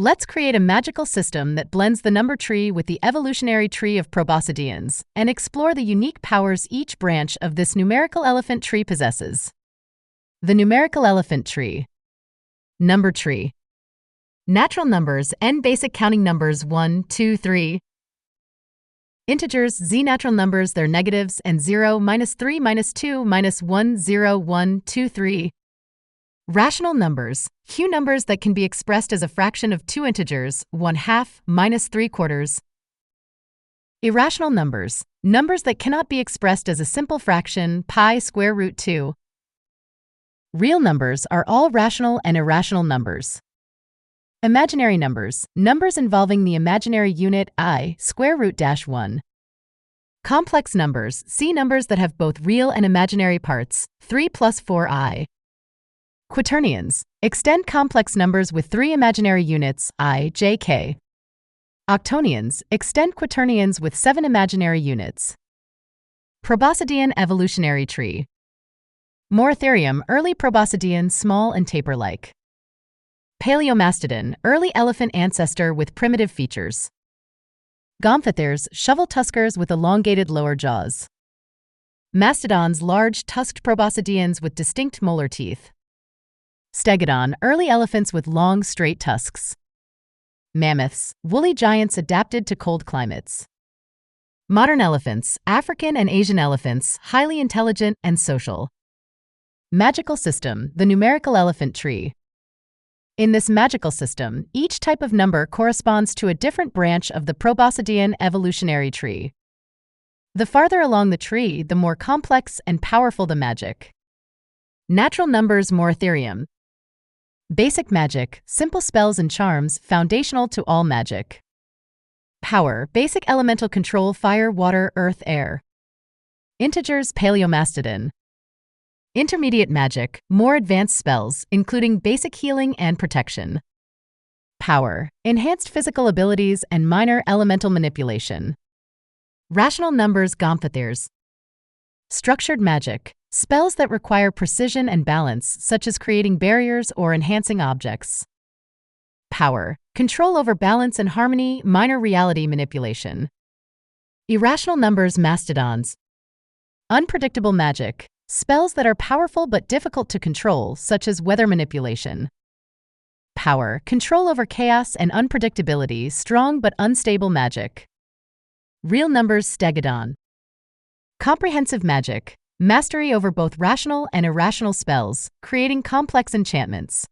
Let's create a magical system that blends the number tree with the evolutionary tree of proboscideans and explore the unique powers each branch of this numerical elephant tree possesses. The numerical elephant tree. Number tree. Natural numbers, n basic counting numbers 1, 2, 3. Integers, z natural numbers, their negatives, and 0, -3, -2, -1, 0, 1, 2, 3. Rational numbers, q numbers that can be expressed as a fraction of two integers, 1/2, -3/4. Irrational numbers, numbers that cannot be expressed as a simple fraction, pi square root 2. Real numbers are all rational and irrational numbers. Imaginary numbers, numbers involving the imaginary unit I, square root -1. Complex numbers, see numbers that have both real and imaginary parts, 3 plus 4i. Quaternions, extend complex numbers with three imaginary units, I, j, k. Octonions, extend quaternions with 7 imaginary units. Proboscidean evolutionary tree. Moratherium, early proboscidean, small and taper-like. Paleomastodon, early elephant ancestor with primitive features. Gomphithers, shovel-tuskers with elongated lower jaws. Mastodons, large, tusked proboscideans with distinct molar teeth. Stegodon, early elephants with long, straight tusks. Mammoths, woolly giants adapted to cold climates. Modern elephants, African and Asian elephants, highly intelligent and social. Magical system, the numerical elephant tree. In this magical system, each type of number corresponds to a different branch of the proboscidean evolutionary tree. The farther along the tree, the more complex and powerful the magic. Natural numbers, Moratherium. Basic magic, simple spells and charms, foundational to all magic. Power, basic elemental control, fire, water, earth, air. Integers, Paleomastodon. Intermediate magic, more advanced spells, including basic healing and protection. Power, enhanced physical abilities and minor elemental manipulation. Rational numbers, Gomphithers. Structured magic, spells that require precision and balance, such as creating barriers or enhancing objects. Power, control over balance and harmony, minor reality manipulation. Irrational numbers, Mastodons. Unpredictable magic, spells that are powerful but difficult to control, such as weather manipulation. Power, control over chaos and unpredictability, strong but unstable magic. Real numbers, Stegodon. Comprehensive magic, mastery over both rational and irrational spells, creating complex enchantments.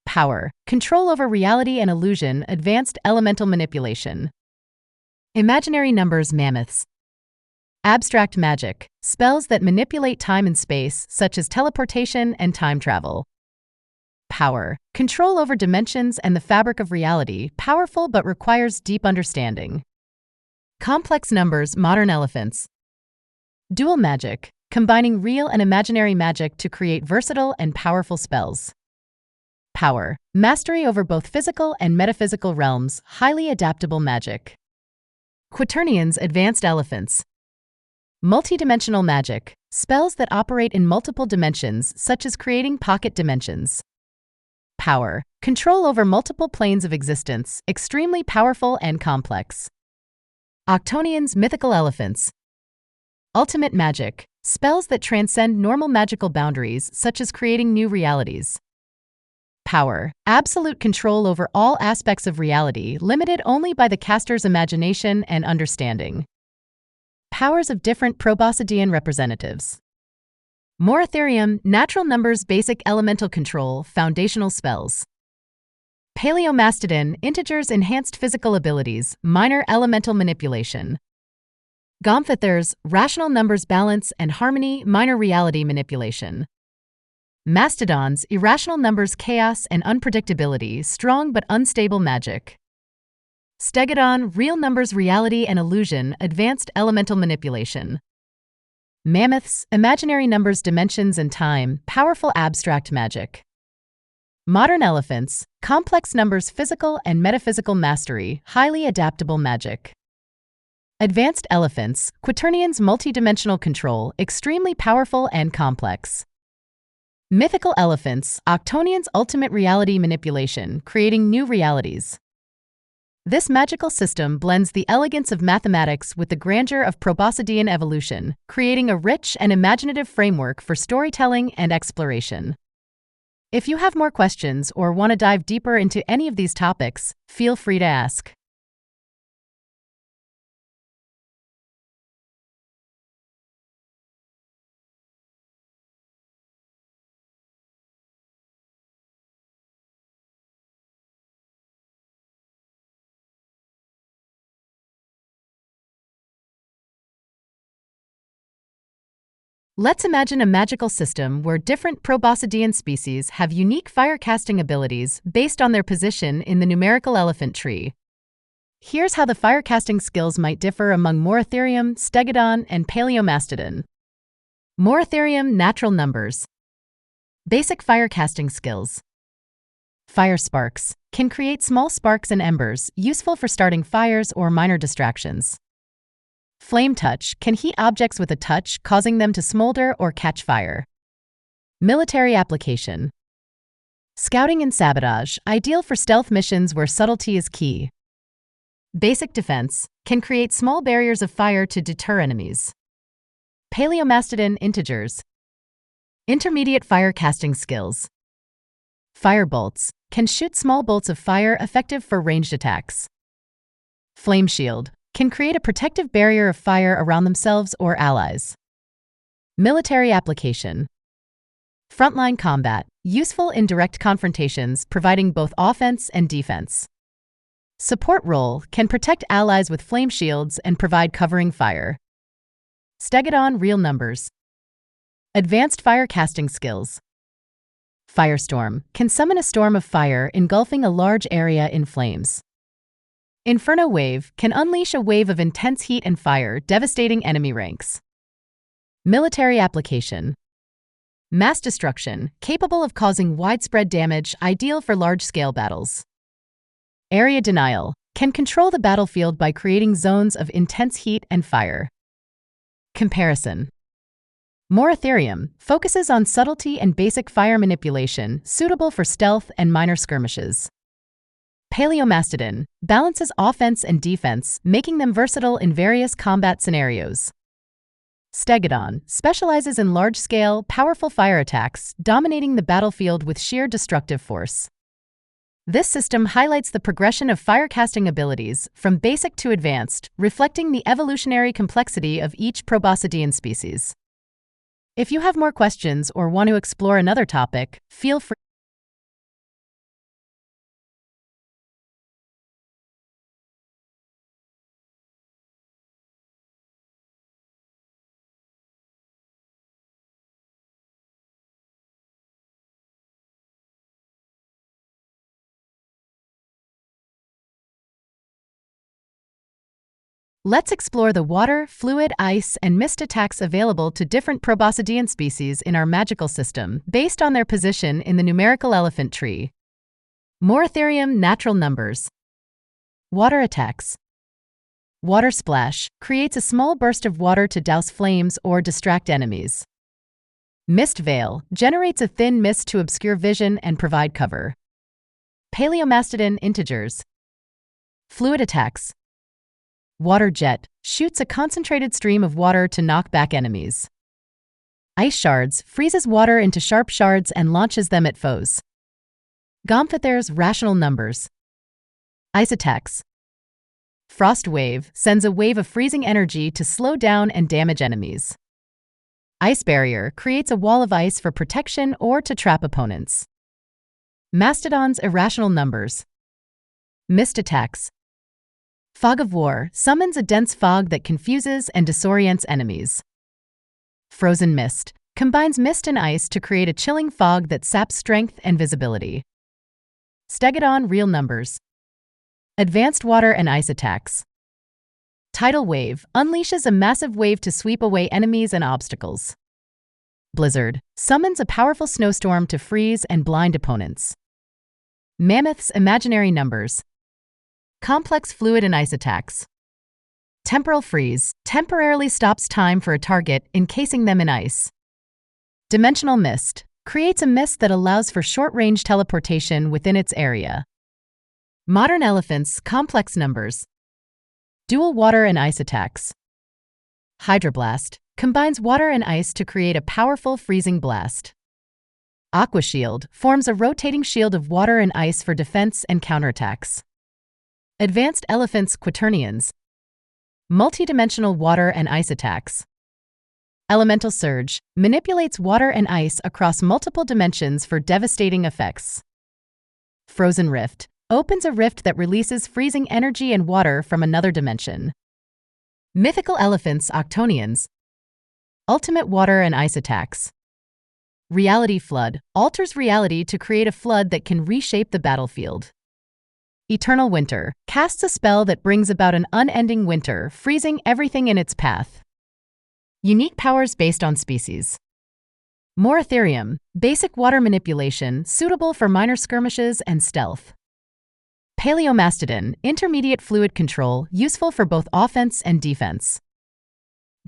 Power, control over reality and illusion, advanced elemental manipulation. Imaginary numbers, Mammoths. Abstract magic, spells that manipulate time and space, such as teleportation and time travel. Power, control over dimensions and the fabric of reality, powerful but requires deep understanding. Complex numbers, Modern elephants. Dual magic, combining real and imaginary magic to create versatile and powerful spells. Power, mastery over both physical and metaphysical realms, highly adaptable magic. Quaternions, advanced elephants. Multidimensional magic, spells that operate in multiple dimensions, such as creating pocket dimensions. Power, control over multiple planes of existence, extremely powerful and complex. Octonions, mythical elephants. Ultimate magic, spells that transcend normal magical boundaries, such as creating new realities. Power, absolute control over all aspects of reality, limited only by the caster's imagination and understanding. Powers of different proboscidean representatives. Moratherium, natural numbers, basic elemental control, foundational spells. Paleomastodon, integers, enhanced physical abilities, minor elemental manipulation. Gomphithers, rational numbers, balance and harmony, minor reality manipulation. Mastodons, irrational numbers, chaos and unpredictability, strong but unstable magic. Stegodon, real numbers, reality and illusion, advanced elemental manipulation. Mammoths, imaginary numbers, dimensions and time, powerful abstract magic. Modern elephants, complex numbers, physical and metaphysical mastery, highly adaptable magic. Advanced elephants, Quaternions, multidimensional control, extremely powerful and complex. Mythical elephants, Octonian's ultimate reality manipulation, creating new realities. This magical system blends the elegance of mathematics with the grandeur of proboscidean evolution, creating a rich and imaginative framework for storytelling and exploration. If you have more questions or want to dive deeper into any of these topics, feel free to ask. Let's imagine a magical system where different proboscidean species have unique fire-casting abilities based on their position in the numerical elephant tree. Here's how the fire-casting skills might differ among Moratherium, Stegodon, and Paleomastodon. Moratherium natural numbers. Basic fire-casting skills. Fire sparks can create small sparks and embers, useful for starting fires or minor distractions. Flame touch can heat objects with a touch, causing them to smolder or catch fire. Military application. Scouting and sabotage, ideal for stealth missions where subtlety is key. Basic defense can create small barriers of fire to deter enemies. Paleomastodon integers. Intermediate fire casting skills. Fire bolts can shoot small bolts of fire effective for ranged attacks. Flame shield can create a protective barrier of fire around themselves or allies. Military application. Frontline combat, useful in direct confrontations, providing both offense and defense. Support role can protect allies with flame shields and provide covering fire. Stegodon real numbers. Advanced fire casting skills. Firestorm can summon a storm of fire engulfing a large area in flames. Inferno wave can unleash a wave of intense heat and fire, devastating enemy ranks. Military application. Mass destruction, capable of causing widespread damage, ideal for large-scale battles. Area denial can control the battlefield by creating zones of intense heat and fire. Comparison. Moratherium focuses on subtlety and basic fire manipulation, suitable for stealth and minor skirmishes. Paleomastodon balances offense and defense, making them versatile in various combat scenarios. Stegodon specializes in large-scale, powerful fire attacks, dominating the battlefield with sheer destructive force. This system highlights the progression of fire-casting abilities from basic to advanced, reflecting the evolutionary complexity of each proboscidean species. If you have more questions or want to explore another topic, feel free. Let's explore the water, fluid, ice, and mist attacks available to different proboscidean species in our magical system, based on their position in the numerical elephant tree. Moratherium natural numbers. Water attacks. Water splash creates a small burst of water to douse flames or distract enemies. Mist veil generates a thin mist to obscure vision and provide cover. Paleomastodon integers. Fluid attacks. Water jet shoots a concentrated stream of water to knock back enemies. Ice shards freezes water into sharp shards and launches them at foes. Gomphother's rational numbers. Ice attacks. Frost wave sends a wave of freezing energy to slow down and damage enemies. Ice barrier creates a wall of ice for protection or to trap opponents. Mastodon's irrational numbers. Mist attacks. Fog of war summons a dense fog that confuses and disorients enemies. Frozen mist combines mist and ice to create a chilling fog that saps strength and visibility. Stegodon real numbers. Advanced water and ice attacks. Tidal wave unleashes a massive wave to sweep away enemies and obstacles. Blizzard summons a powerful snowstorm to freeze and blind opponents. Mammoth's imaginary numbers. Complex fluid and ice attacks. Temporal freeze temporarily stops time for a target, encasing them in ice. Dimensional mist creates a mist that allows for short-range teleportation within its area. Modern elephants, complex numbers. Dual water and ice attacks. Hydroblast combines water and ice to create a powerful freezing blast. Aqua Shield forms a rotating shield of water and ice for defense and counterattacks. Advanced elephants, quaternions. Multidimensional water and ice attacks. Elemental Surge manipulates water and ice across multiple dimensions for devastating effects. Frozen Rift opens a rift that releases freezing energy and water from another dimension. Mythical elephants, octonians. Ultimate water and ice attacks. Reality Flood alters reality to create a flood that can reshape the battlefield. Eternal Winter casts a spell that brings about an unending winter, freezing everything in its path. Unique powers based on species. Moratherium, basic water manipulation, suitable for minor skirmishes and stealth. Paleomastodon, intermediate fluid control, useful for both offense and defense.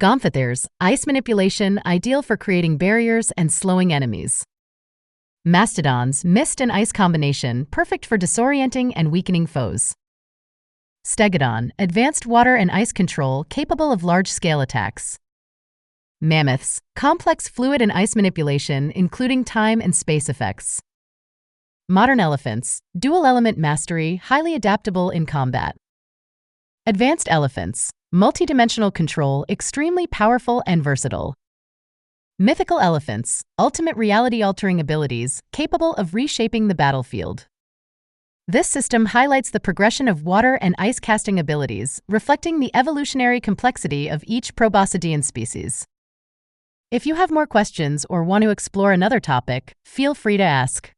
Gomphithers, ice manipulation, ideal for creating barriers and slowing enemies. Mastodons, mist and ice combination, perfect for disorienting and weakening foes. Stegodon, advanced water and ice control, capable of large-scale attacks. Mammoths, complex fluid and ice manipulation, including time and space effects. Modern elephants, dual element mastery, highly adaptable in combat. Advanced elephants, multidimensional control, extremely powerful and versatile. Mythical elephants, ultimate reality-altering abilities, capable of reshaping the battlefield. This system highlights the progression of water and ice casting abilities, reflecting the evolutionary complexity of each proboscidean species. If you have more questions or want to explore another topic, feel free to ask.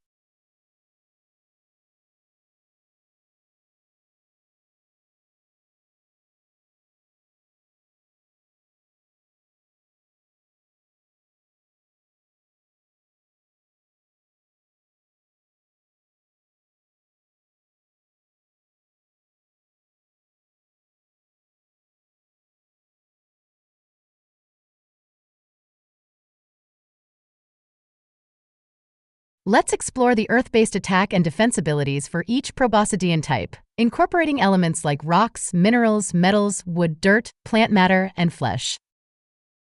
Let's explore the Earth-based attack and defense abilities for each proboscidean type, incorporating elements like rocks, minerals, metals, wood, dirt, plant matter, and flesh.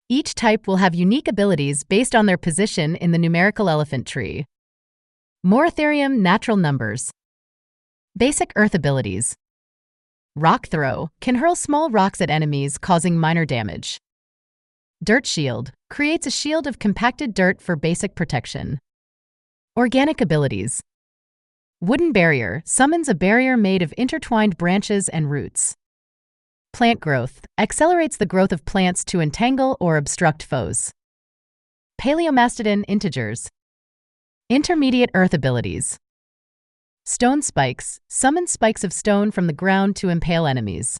Each type will have unique abilities based on their position in the numerical elephant tree. Moratherium, natural numbers. Basic Earth abilities. Rock Throw can hurl small rocks at enemies, causing minor damage. Dirt Shield creates a shield of compacted dirt for basic protection. Organic abilities. Wooden Barrier summons a barrier made of intertwined branches and roots. Plant Growth accelerates the growth of plants to entangle or obstruct foes. Paleomastodon integers. Intermediate Earth abilities. Stone Spikes summons spikes of stone from the ground to impale enemies.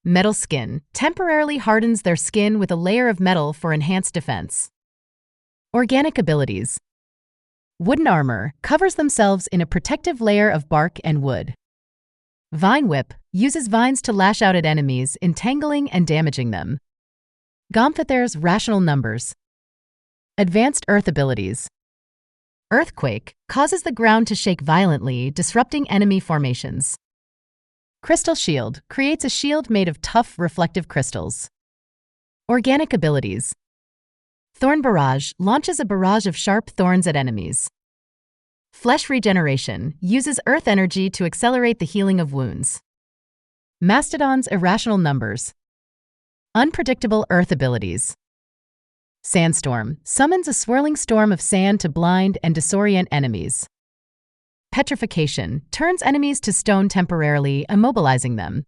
Metal Skin temporarily hardens their skin with a layer of metal for enhanced defense. Organic abilities. Wooden Armor covers themselves in a protective layer of bark and wood. Vine Whip uses vines to lash out at enemies, entangling and damaging them. Gomphithers, rational numbers. Advanced Earth abilities. Earthquake causes the ground to shake violently, disrupting enemy formations. Crystal Shield creates a shield made of tough, reflective crystals. Organic abilities. Thorn Barrage launches a barrage of sharp thorns at enemies. Flesh Regeneration uses earth energy to accelerate the healing of wounds. Mastodon's irrational numbers. Unpredictable Earth abilities. Sandstorm summons a swirling storm of sand to blind and disorient enemies. Petrification turns enemies to stone temporarily, immobilizing them.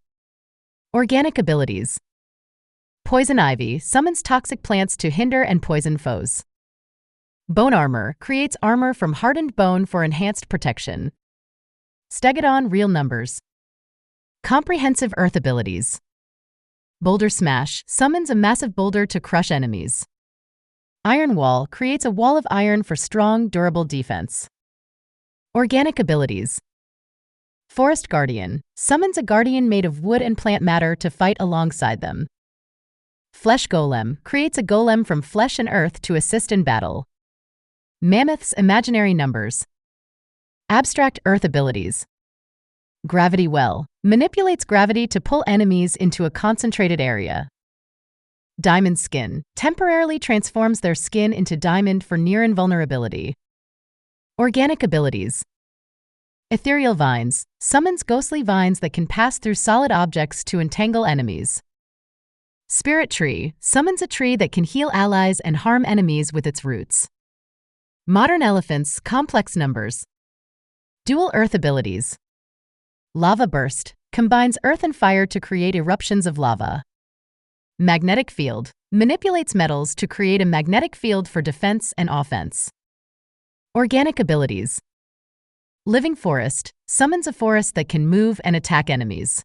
Organic abilities. Poison Ivy summons toxic plants to hinder and poison foes. Bone Armor creates armor from hardened bone for enhanced protection. Stegodon, real numbers. Comprehensive Earth abilities. Boulder Smash summons a massive boulder to crush enemies. Iron Wall creates a wall of iron for strong, durable defense. Organic abilities. Forest Guardian summons a guardian made of wood and plant matter to fight alongside them. Flesh Golem creates a golem from flesh and earth to assist in battle. Mammoths' imaginary numbers. Abstract Earth abilities. Gravity well. Manipulates gravity to pull enemies into a concentrated area. Diamond skin. Temporarily transforms their skin into diamond for near invulnerability. Organic abilities. Ethereal vines. Summons ghostly vines that can pass through solid objects to entangle enemies. Spirit tree. Summons a tree that can heal allies and harm enemies with its roots. Modern elephants' complex numbers. Dual earth abilities. Lava burst. Combines earth and fire to create eruptions of lava. Magnetic field. Manipulates metals to create a magnetic field for defense and offense. Organic abilities. Living forest. Summons a forest that can move and attack enemies.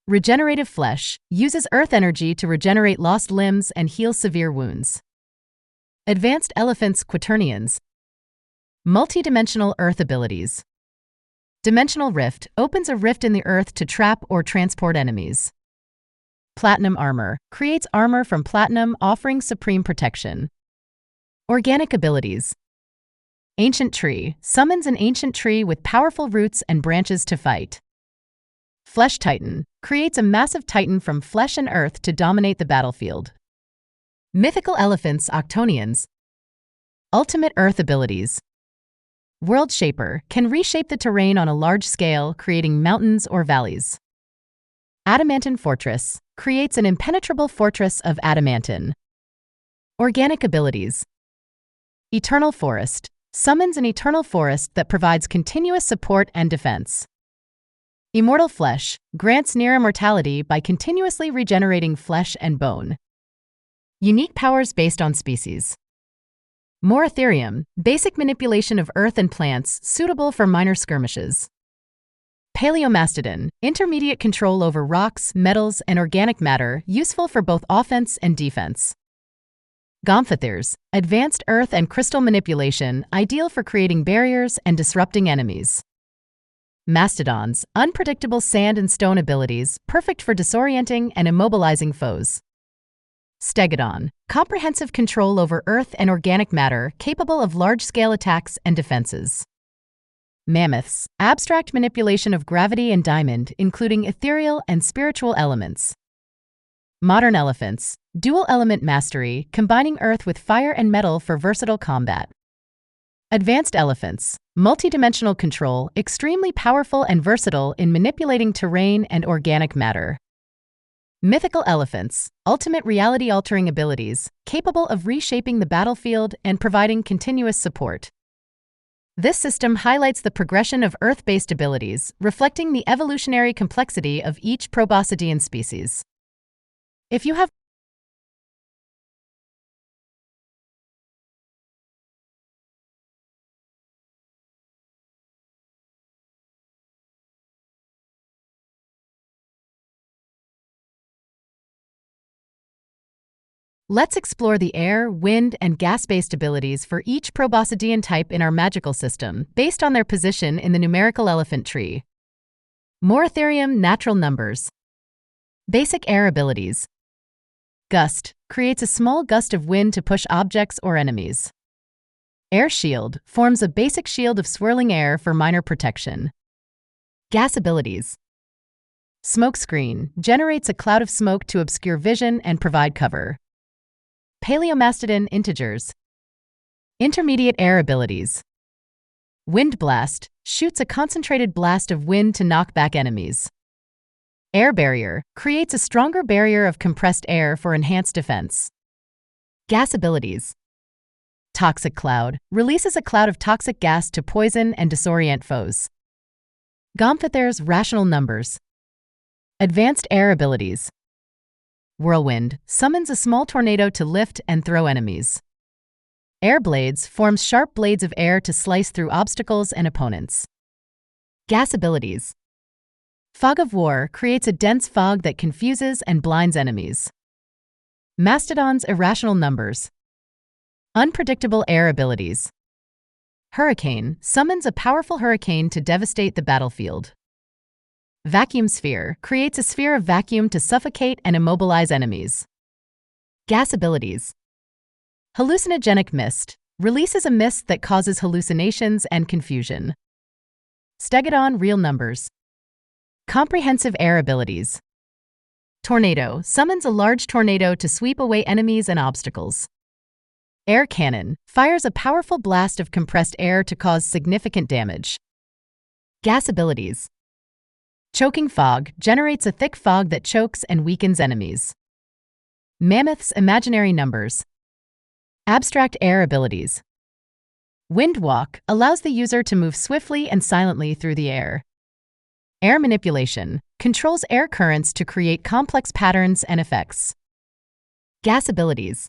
Regenerative flesh. Uses earth energy to regenerate lost limbs and heal severe wounds. Advanced elephants' quaternions. Multidimensional earth abilities. Dimensional rift. Opens a rift in the earth to trap or transport enemies. Platinum armor. Creates armor from platinum, offering supreme protection. Organic abilities. Ancient tree. Summons an ancient tree with powerful roots and branches to fight. Flesh titan. Creates a massive titan from flesh and earth to dominate the battlefield. Mythical elephants' octonians. Ultimate earth abilities. World shaper. Can reshape the terrain on a large scale, creating mountains or valleys. Adamantine fortress. Creates an impenetrable fortress of adamantine. Organic abilities. Eternal forest. Summons an eternal forest that provides continuous support and defense. Immortal flesh. Grants near immortality by continuously regenerating flesh and bone. Unique powers based on species. More Ethereum. Basic manipulation of earth and plants, suitable for minor skirmishes. Paleomastodon. Intermediate control over rocks, metals, and organic matter, useful for both offense and defense. Gomphithers. Advanced earth and crystal manipulation, ideal for creating barriers and disrupting enemies. Mastodons. Unpredictable sand and stone abilities, perfect for disorienting and immobilizing foes. Stegodon. Comprehensive control over earth and organic matter, capable of large-scale attacks and defenses. Mammoths. Abstract manipulation of gravity and diamond, including ethereal and spiritual elements. Modern elephants. Dual element mastery, combining earth with fire and metal for versatile combat. Advanced elephants. Multidimensional control, extremely powerful and versatile in manipulating terrain and organic matter. Mythical elephants. Ultimate reality-altering abilities, capable of reshaping the battlefield and providing continuous support. This system highlights the progression of Earth-based abilities, reflecting the evolutionary complexity of each proboscidean species. If you have Let's explore the air, wind, and gas-based abilities for each proboscidean type in our magical system, based on their position in the numerical elephant tree. More Ethereum natural numbers. Basic air abilities. Gust. Creates a small gust of wind to push objects or enemies. Air shield. Forms a basic shield of swirling air for minor protection. Gas abilities. Smoke screen. Generates a cloud of smoke to obscure vision and provide cover. Paleomastodon integers. Intermediate air abilities. Wind blast. Shoots a concentrated blast of wind to knock back enemies. Air barrier. Creates a stronger barrier of compressed air for enhanced defense. Gas abilities. Toxic cloud. Releases a cloud of toxic gas to poison and disorient foes. Gomphithers rational numbers. Advanced air abilities. Whirlwind. Summons a small tornado to lift and throw enemies. Air blades. Forms sharp blades of air to slice through obstacles and opponents. Gas abilities. Fog of war. Creates a dense fog that confuses and blinds enemies. Mastodon's irrational numbers. Unpredictable air abilities. Hurricane. Summons a powerful hurricane to devastate the battlefield. Vacuum sphere. Creates a sphere of vacuum to suffocate and immobilize enemies. Gas abilities. Hallucinogenic mist. releases a mist that causes hallucinations and confusion. Stegodon, real numbers. Comprehensive air abilities. Tornado, summons a large tornado to sweep away enemies and obstacles. Air cannon, fires a powerful blast of compressed air to cause significant damage. Gas abilities. Choking fog, generates a thick fog that chokes and weakens enemies. Mammoth's imaginary numbers. Abstract air abilities. Wind walk, allows the user to move swiftly and silently through the air. Air manipulation, controls air currents to create complex patterns and effects. Gas abilities.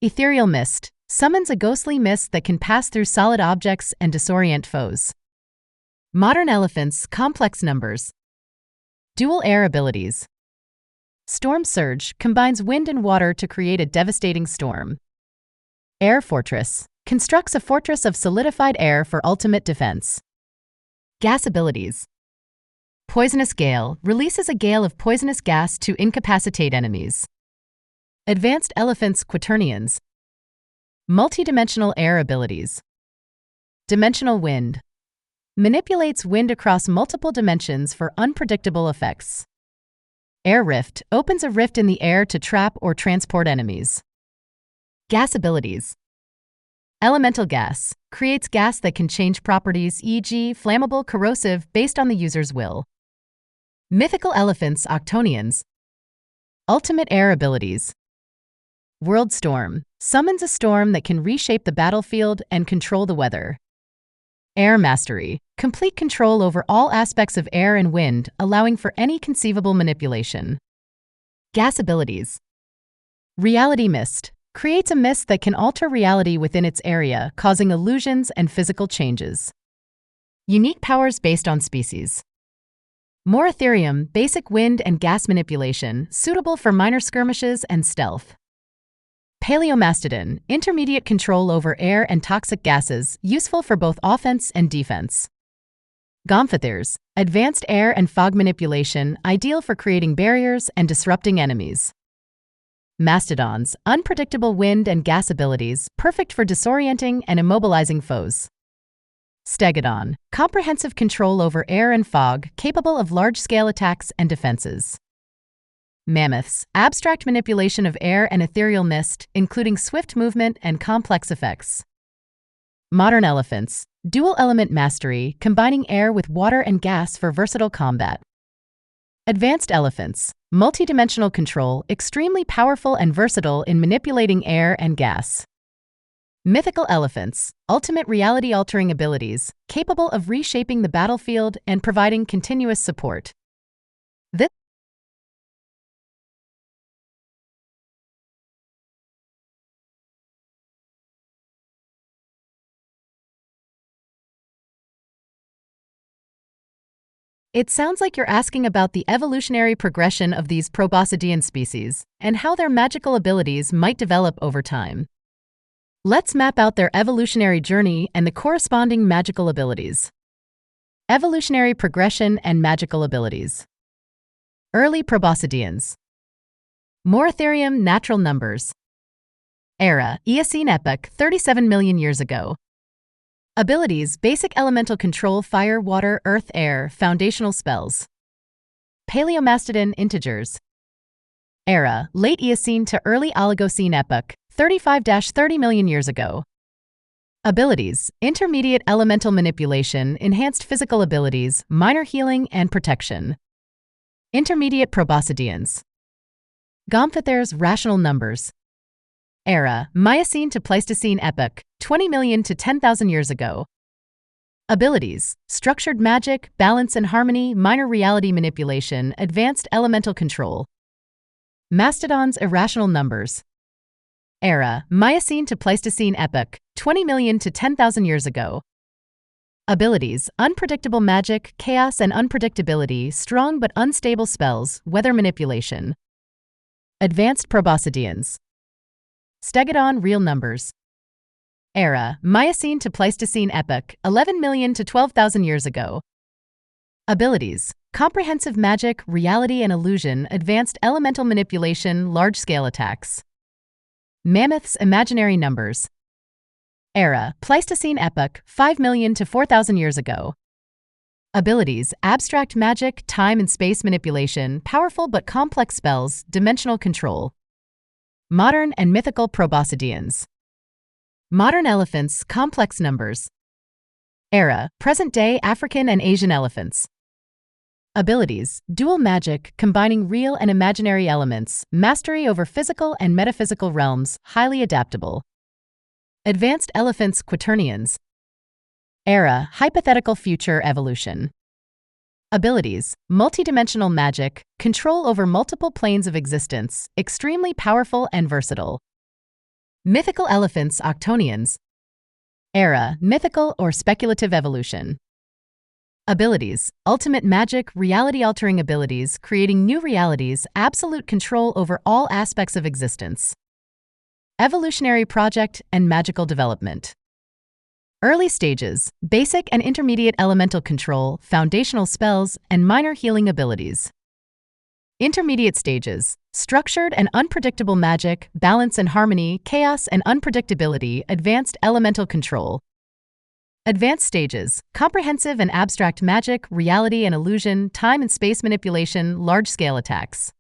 Ethereal mist, summons a ghostly mist that can pass through solid objects and disorient foes. Modern elephants, complex numbers. Dual air abilities. Storm surge, combines wind and water to create a devastating storm. Air fortress, constructs a fortress of solidified air for ultimate defense. Gas abilities. Poisonous gale, releases a gale of poisonous gas to incapacitate enemies. Advanced elephants, quaternions. Multidimensional air abilities. Dimensional wind, manipulates wind across multiple dimensions for unpredictable effects. Air rift, opens a rift in the air to trap or transport enemies. Gas abilities. Elemental gas, creates gas that can change properties, e.g., flammable, corrosive, based on the user's will. Mythical elephants, octonians. Ultimate air abilities. World storm, summons a storm that can reshape the battlefield and control the weather. Air mastery, complete control over all aspects of air and wind, allowing for any conceivable manipulation. Gas abilities. Reality mist, creates a mist that can alter reality within its area, causing illusions and physical changes. Unique powers based on species. More Ethereum, basic wind and gas manipulation, suitable for minor skirmishes and stealth. Paleomastodon, intermediate control over air and toxic gases, useful for both offense and defense. Gomphithers, advanced air and fog manipulation, ideal for creating barriers and disrupting enemies. Mastodons, unpredictable wind and gas abilities, perfect for disorienting and immobilizing foes. Stegodon, comprehensive control over air and fog, capable of large-scale attacks and defenses. Mammoths, abstract manipulation of air and ethereal mist, including swift movement and complex effects. Modern elephants, dual element mastery, combining air with water and gas for versatile combat. Advanced elephants, multidimensional control, extremely powerful and versatile in manipulating air and gas. Mythical elephants, ultimate reality-altering abilities, capable of reshaping the battlefield and providing continuous support. It sounds like you're asking about the evolutionary progression of these proboscidean species and how their magical abilities might develop over time. Let's map out their evolutionary journey and the corresponding magical abilities. Evolutionary progression and magical abilities. Early proboscideans. More Ethereum, natural numbers. Era, Eocene epoch, 37 million years ago. Abilities, basic elemental control, fire, water, earth, air, foundational spells. Paleomastodon, integers. Era, late Eocene to early Oligocene epoch, 35–30 million years ago. Abilities, intermediate elemental manipulation, enhanced physical abilities, minor healing and protection. Intermediate proboscideans. Gomphithers, rational numbers. Era, Miocene to Pleistocene epoch, 20 million to 10,000 years ago. Abilities, structured magic, balance and harmony, minor reality manipulation, advanced elemental control. Mastodons, irrational numbers. Era, Miocene to Pleistocene epoch, 20 million to 10,000 years ago. Abilities, unpredictable magic, chaos and unpredictability, strong but unstable spells, weather manipulation. Advanced proboscideans. Stegodon, real numbers. Era, Miocene to Pleistocene epoch, 11 million to 12,000 years ago. Abilities, comprehensive magic, reality and illusion, advanced elemental manipulation, large-scale attacks. Mammoths, imaginary numbers. Era, Pleistocene epoch, 5 million to 4,000 years ago. Abilities, abstract magic, time and space manipulation, powerful but complex spells, dimensional control. Modern and mythical proboscideans. Modern elephants, complex numbers. Era, present-day African and Asian elephants. Abilities, dual magic, combining real and imaginary elements, mastery over physical and metaphysical realms, highly adaptable. Advanced elephants, quaternions. Era, hypothetical future evolution. Abilities, multidimensional magic, control over multiple planes of existence, extremely powerful and versatile. Mythical elephants, octonians. Era, mythical or speculative evolution. Abilities, ultimate magic, reality-altering abilities, creating new realities, absolute control over all aspects of existence. Evolutionary project and magical development. Early stages, basic and intermediate elemental control, foundational spells, and minor healing abilities. Intermediate stages, structured and unpredictable magic, balance and harmony, chaos and unpredictability, advanced elemental control. Advanced stages, comprehensive and abstract magic, reality and illusion, time and space manipulation, large-scale attacks.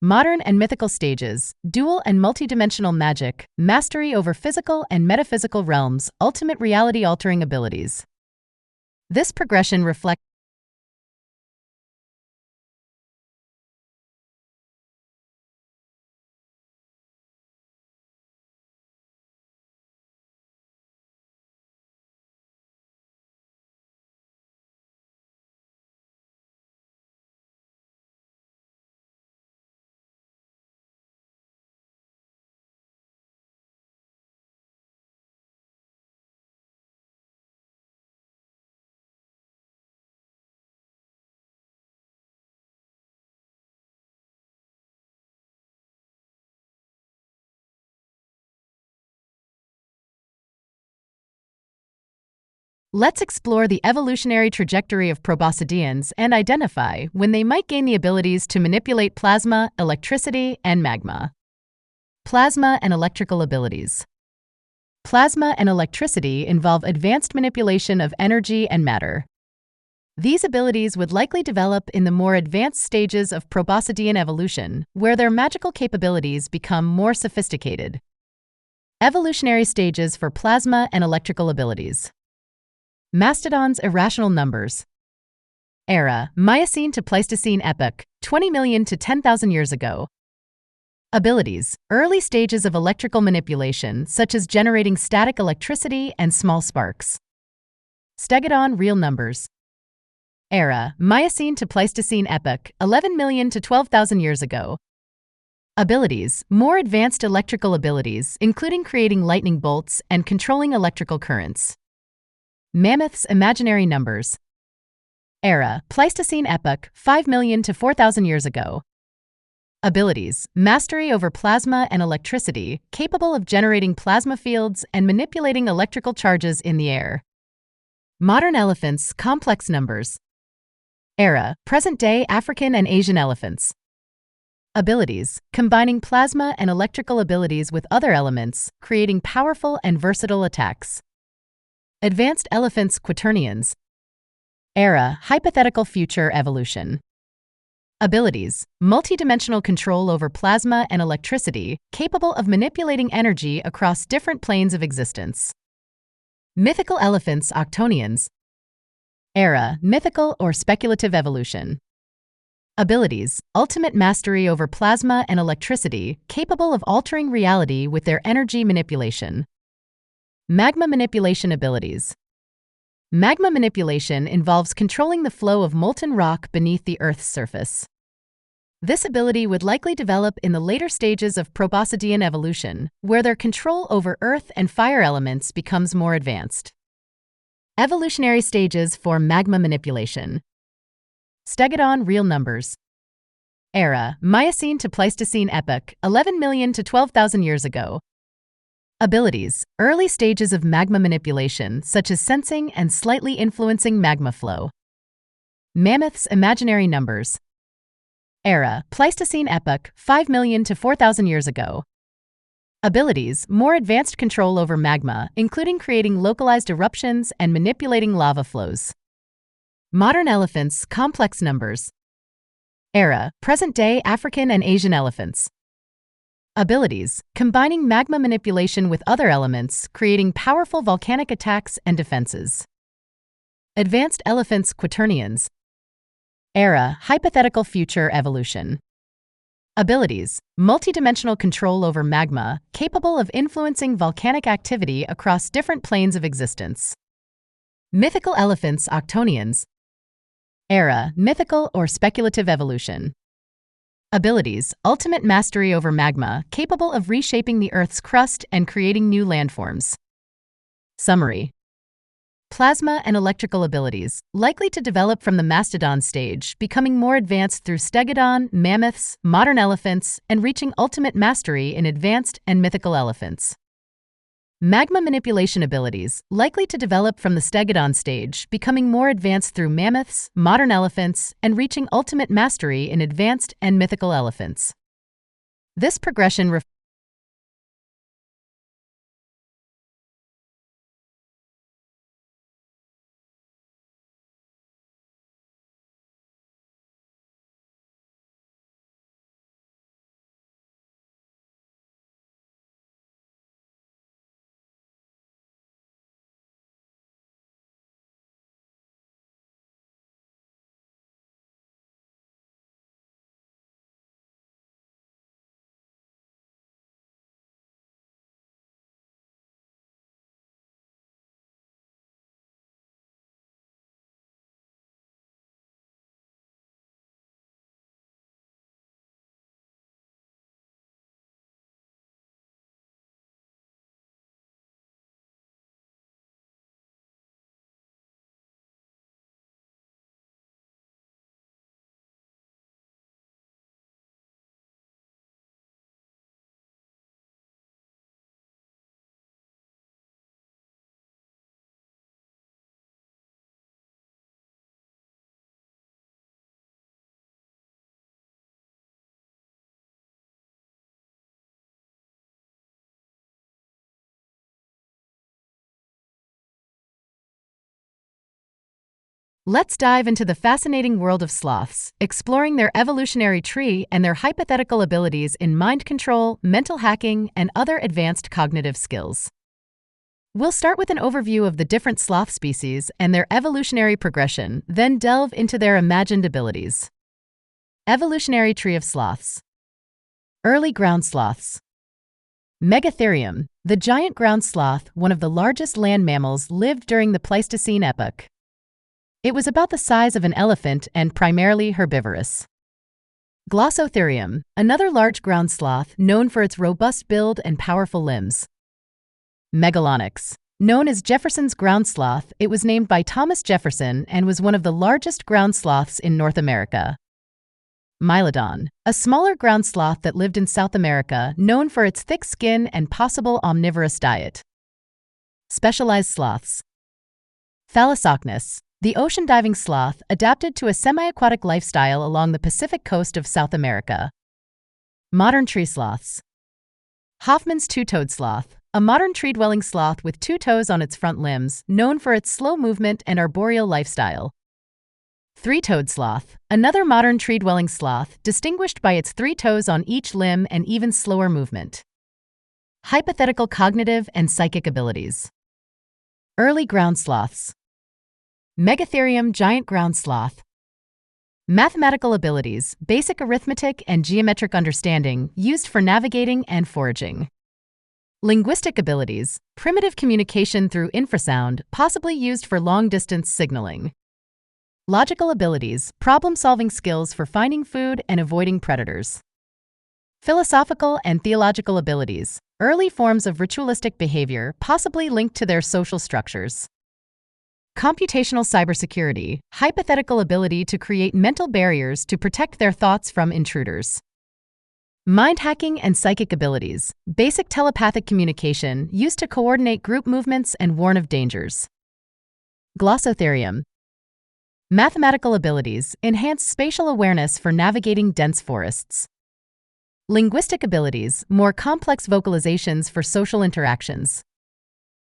Modern and mythical stages, dual and multidimensional magic, mastery over physical and metaphysical realms, ultimate reality-altering abilities. This progression reflects Let's explore the evolutionary trajectory of proboscideans and identify when they might gain the abilities to manipulate plasma, electricity, and magma. Plasma and electrical abilities. Plasma and electricity involve advanced manipulation of energy and matter. These abilities would likely develop in the more advanced stages of proboscidean evolution, where their magical capabilities become more sophisticated. Evolutionary stages for plasma and electrical abilities. Mastodons, irrational numbers. Era, Miocene to Pleistocene epoch, 20 million to 10,000 years ago. Abilities, early stages of electrical manipulation, such as generating static electricity and small sparks. Stegodon, real numbers. Era, Miocene to Pleistocene epoch, 11 million to 12,000 years ago. Abilities, more advanced electrical abilities, including creating lightning bolts and controlling electrical currents. Mammoths, imaginary numbers. Era, Pleistocene epoch, 5 million to 4,000 years ago. Abilities, mastery over plasma and electricity, capable of generating plasma fields and manipulating electrical charges in the air. Modern elephants, complex numbers. Era, present-day African and Asian elephants. Abilities, combining plasma and electrical abilities with other elements, creating powerful and versatile attacks. Advanced elephants, quaternions. Era, hypothetical future evolution. Abilities, multidimensional control over plasma and electricity, capable of manipulating energy across different planes of existence. Mythical elephants, octonians. Era, mythical or speculative evolution. Abilities, ultimate mastery over plasma and electricity, capable of altering reality with their energy manipulation. Magma manipulation abilities. Magma manipulation involves controlling the flow of molten rock beneath the Earth's surface. This ability would likely develop in the later stages of proboscidean evolution, where their control over earth and fire elements becomes more advanced. Evolutionary stages for magma manipulation. Stegodon, real numbers. Era, Miocene to Pleistocene epoch, 11 million to 12,000 years ago. Abilities, early stages of magma manipulation, such as sensing and slightly influencing magma flow. Mammoths, imaginary numbers. Era, Pleistocene epoch, 5 million to 4,000 years ago. Abilities: more advanced control over magma, including creating localized eruptions and manipulating lava flows. Modern elephants: complex numbers. Era: present-day African and Asian elephants. Abilities: combining magma manipulation with other elements, creating powerful volcanic attacks and defenses. Advanced elephants: quaternions. Era: hypothetical future evolution. Abilities: multidimensional control over magma, capable of influencing volcanic activity across different planes of existence. Mythical elephants: octonions. Era: mythical or speculative evolution. Abilities: ultimate mastery over magma, capable of reshaping the Earth's crust and creating new landforms. Summary: plasma and electrical abilities, likely to develop from the mastodon stage, becoming more advanced through stegodon, mammoths, modern elephants, and reaching ultimate mastery in advanced and mythical elephants. Magma manipulation abilities, likely to develop from the stegodon stage, becoming more advanced through mammoths, modern elephants, and reaching ultimate mastery in advanced and mythical elephants. This progression Let's dive into the fascinating world of sloths, exploring their evolutionary tree and their hypothetical abilities in mind control, mental hacking, and other advanced cognitive skills. We'll start with an overview of the different sloth species and their evolutionary progression, then delve into their imagined abilities. Evolutionary tree of sloths. Early ground sloths. Megatherium, the giant ground sloth, one of the largest land mammals, lived during the Pleistocene epoch. It was about the size of an elephant and primarily herbivorous. Glossotherium, another large ground sloth known for its robust build and powerful limbs. Megalonyx, known as Jefferson's ground sloth, it was named by Thomas Jefferson and was one of the largest ground sloths in North America. Mylodon, a smaller ground sloth that lived in South America, known for its thick skin and possible omnivorous diet. Specialized sloths. Thalassocnus, the ocean diving sloth, adapted to a semi-aquatic lifestyle along the Pacific coast of South America. Modern tree sloths. Hoffman's two-toed sloth, a modern tree-dwelling sloth with 2 toes on its front limbs, known for its slow movement and arboreal lifestyle. Three-toed sloth, another modern tree-dwelling sloth, distinguished by its 3 toes on each limb and even slower movement. Hypothetical cognitive and psychic abilities. Early ground sloths. Megatherium giant ground sloth. Mathematical abilities, basic arithmetic and geometric understanding, used for navigating and foraging. Linguistic abilities, primitive communication through infrasound, possibly used for long-distance signaling. Logical abilities, problem-solving skills for finding food and avoiding predators. Philosophical and theological abilities, early forms of ritualistic behavior, possibly linked to their social structures. Computational cybersecurity, hypothetical ability to create mental barriers to protect their thoughts from intruders. Mind hacking and psychic abilities, basic telepathic communication used to coordinate group movements and warn of dangers. Glossotherium. Mathematical abilities, enhanced spatial awareness for navigating dense forests. Linguistic abilities, more complex vocalizations for social interactions.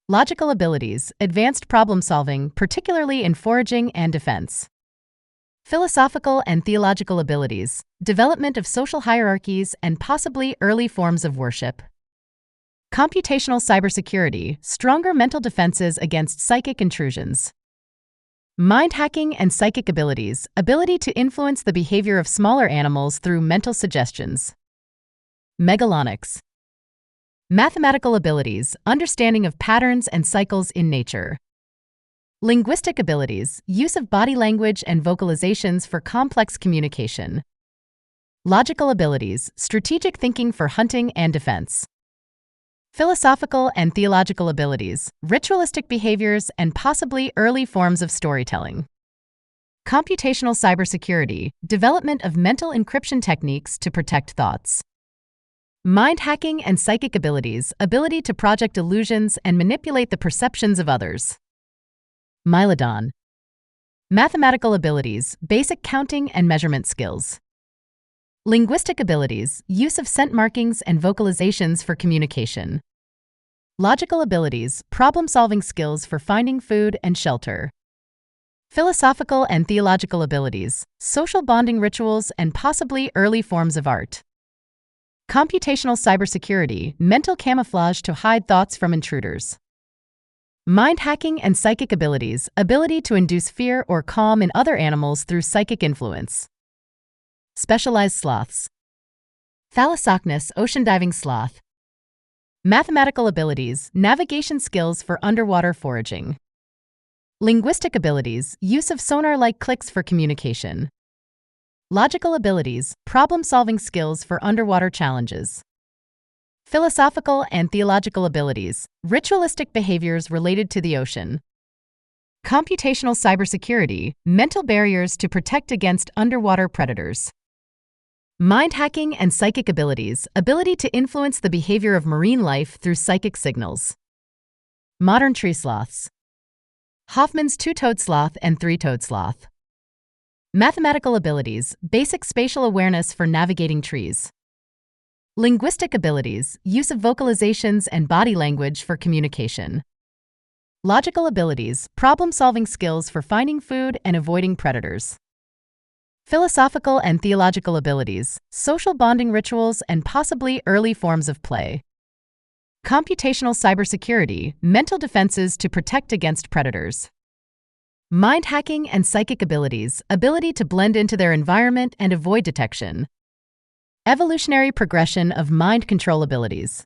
Logical abilities, advanced problem solving, particularly in foraging and defense. Philosophical and theological abilities, development of social hierarchies and possibly early forms of worship. Computational cybersecurity, stronger mental defenses against psychic intrusions. Mind hacking and psychic abilities, ability to influence the behavior of smaller animals through mental suggestions. Megalonics. Mathematical abilities, understanding of patterns and cycles in nature. Linguistic abilities, use of body language and vocalizations for complex communication. Logical abilities, strategic thinking for hunting and defense. Philosophical and theological abilities, ritualistic behaviors and possibly early forms of storytelling. Computational cybersecurity, development of mental encryption techniques to protect thoughts. Mind hacking and psychic abilities, ability to project illusions and manipulate the perceptions of others. Mylodon. Mathematical abilities, basic counting and measurement skills. Linguistic abilities, use of scent markings and vocalizations for communication. Logical abilities, problem-solving skills for finding food and shelter. Philosophical and theological abilities, social bonding rituals and possibly early forms of art. Computational cybersecurity, mental camouflage to hide thoughts from intruders. Mind hacking and psychic abilities, ability to induce fear or calm in other animals through psychic influence. Specialized sloths. Thalassocnus, ocean diving sloth. Mathematical abilities, navigation skills for underwater foraging. Linguistic abilities, use of sonar-like clicks for communication. Logical abilities, problem-solving skills for underwater challenges. Philosophical and theological abilities, ritualistic behaviors related to the ocean. Computational cybersecurity, mental barriers to protect against underwater predators. Mind hacking and psychic abilities, ability to influence the behavior of marine life through psychic signals. Modern tree sloths. Hoffman's two-toed sloth and three-toed sloth. Mathematical abilities, basic spatial awareness for navigating trees. Linguistic abilities, use of vocalizations and body language for communication. Logical abilities, problem-solving skills for finding food and avoiding predators. Philosophical and theological abilities, social bonding rituals and possibly early forms of play. Computational cybersecurity, mental defenses to protect against predators. Mind hacking and psychic abilities, ability to blend into their environment and avoid detection. Evolutionary progression of mind control abilities.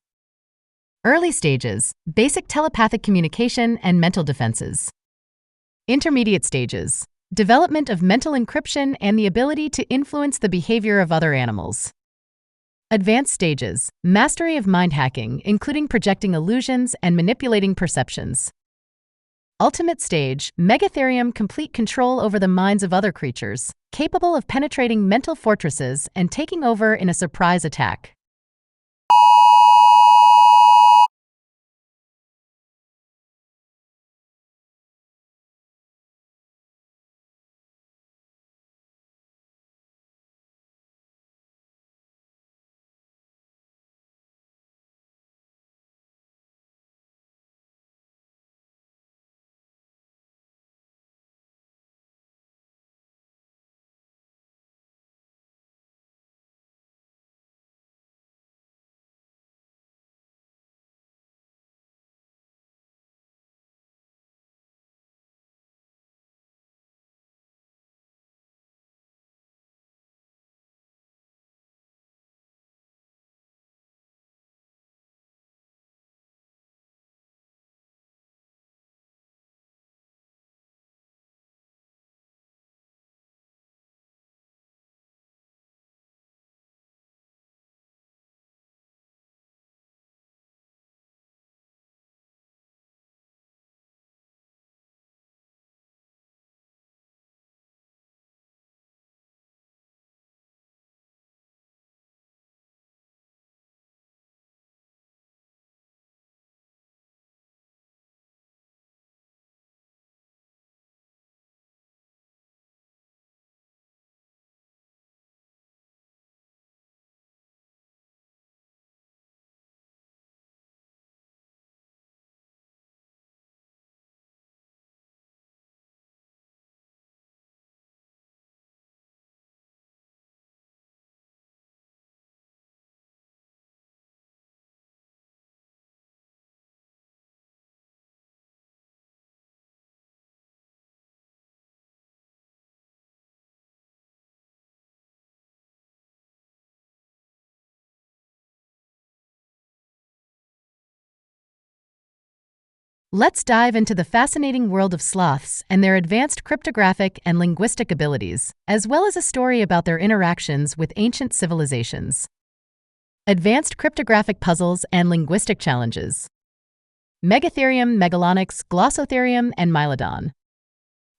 Early stages, basic telepathic communication and mental defenses. Intermediate stages, development of mental encryption and the ability to influence the behavior of other animals. Advanced stages, mastery of mind hacking, including projecting illusions and manipulating perceptions. Ultimate stage, Megatherium, complete control over the minds of other creatures, capable of penetrating mental fortresses and taking over in a surprise attack. Let's dive into the fascinating world of sloths and their advanced cryptographic and linguistic abilities, as well as a story about their interactions with ancient civilizations. Advanced cryptographic puzzles and linguistic challenges. Megatherium, Megalonyx, Glossotherium, and Mylodon.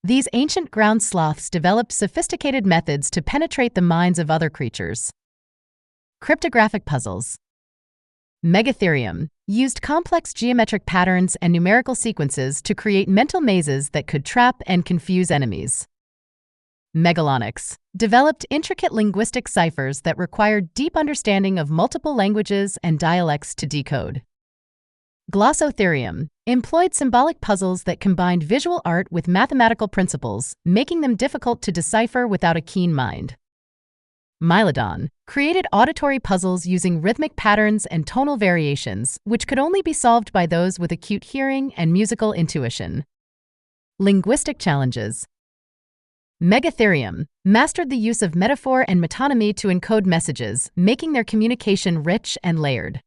These ancient ground sloths developed sophisticated methods to penetrate the minds of other creatures. Cryptographic puzzles. Megatherium used complex geometric patterns and numerical sequences to create mental mazes that could trap and confuse enemies. Megalonyx developed intricate linguistic ciphers that required deep understanding of multiple languages and dialects to decode. Glossotherium employed symbolic puzzles that combined visual art with mathematical principles, making them difficult to decipher without a keen mind. Mylodon created auditory puzzles using rhythmic patterns and tonal variations, which could only be solved by those with acute hearing and musical intuition. Linguistic challenges. Megatherium mastered the use of metaphor and metonymy to encode messages, making their communication rich and layered.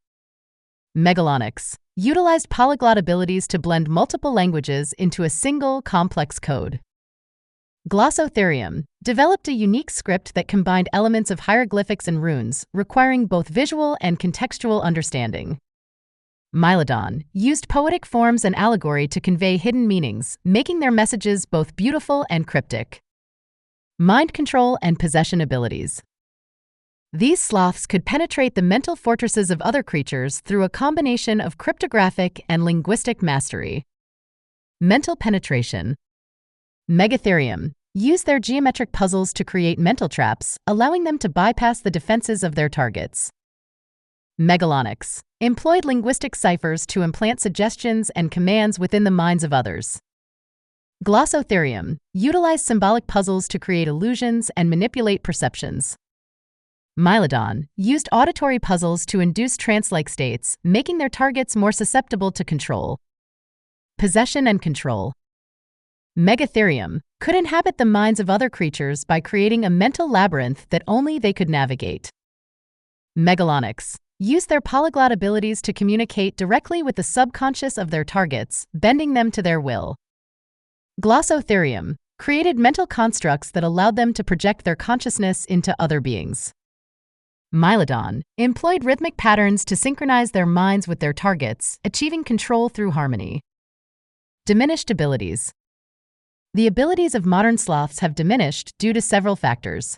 Megalonyx utilized polyglot abilities to blend multiple languages into a single, complex code. Glossotherium developed a unique script that combined elements of hieroglyphics and runes, requiring both visual and contextual understanding. Mylodon used poetic forms and allegory to convey hidden meanings, making their messages both beautiful and cryptic. Mind control and possession abilities. These sloths could penetrate the mental fortresses of other creatures through a combination of cryptographic and linguistic mastery. Mental penetration. Megatherium used their geometric puzzles to create mental traps, allowing them to bypass the defenses of their targets. Megalonyx employed linguistic ciphers to implant suggestions and commands within the minds of others. Glossotherium utilized symbolic puzzles to create illusions and manipulate perceptions. Mylodon used auditory puzzles to induce trance-like states, making their targets more susceptible to control. Possession and control. Megatherium could inhabit the minds of other creatures by creating a mental labyrinth that only they could navigate. Megalonyx used their polyglot abilities to communicate directly with the subconscious of their targets, bending them to their will. Glossotherium created mental constructs that allowed them to project their consciousness into other beings. Mylodon employed rhythmic patterns to synchronize their minds with their targets, achieving control through harmony. Diminished abilities. The abilities of modern sloths have diminished due to several factors.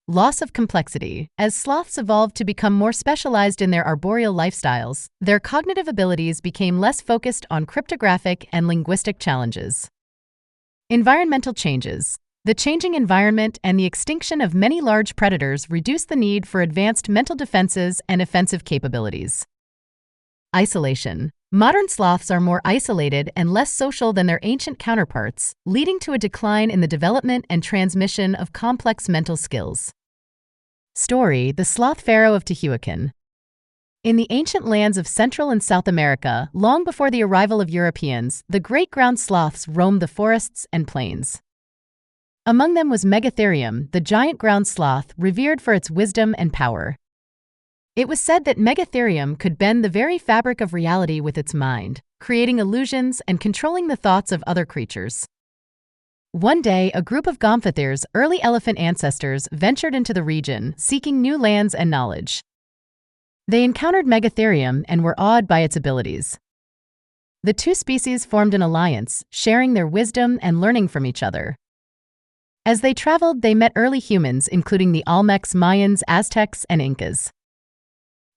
Loss of complexity. As sloths evolved to become more specialized in their arboreal lifestyles, their cognitive abilities became less focused on cryptographic and linguistic challenges. Environmental changes. The changing environment and the extinction of many large predators reduced the need for advanced mental defenses and offensive capabilities. Isolation. Modern sloths are more isolated and less social than their ancient counterparts, leading to a decline in the development and transmission of complex mental skills. Story: The Sloth Pharaoh of Tehuacan. In the ancient lands of Central and South America, long before the arrival of Europeans, the great ground sloths roamed the forests and plains. Among them was Megatherium, the giant ground sloth, revered for its wisdom and power. It was said that Megatherium could bend the very fabric of reality with its mind, creating illusions and controlling the thoughts of other creatures. One day, a group of Gomphotheres, early elephant ancestors, ventured into the region, seeking new lands and knowledge. They encountered Megatherium and were awed by its abilities. The two species formed an alliance, sharing their wisdom and learning from each other. As they traveled, they met early humans, including the Olmecs, Mayans, Aztecs, and Incas.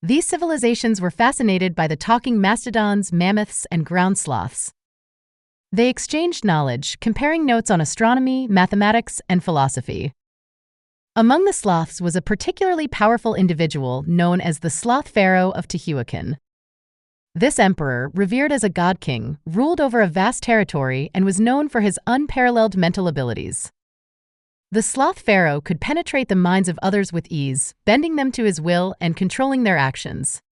These civilizations were fascinated by the talking mastodons, mammoths, and ground sloths. They exchanged knowledge, comparing notes on astronomy, mathematics, and philosophy. Among the sloths was a particularly powerful individual known as the Sloth Pharaoh of Tehuacan. This emperor, revered as a god-king, ruled over a vast territory and was known for his unparalleled mental abilities. The Sloth Pharaoh could penetrate the minds of others with ease, bending them to his will and controlling their actions.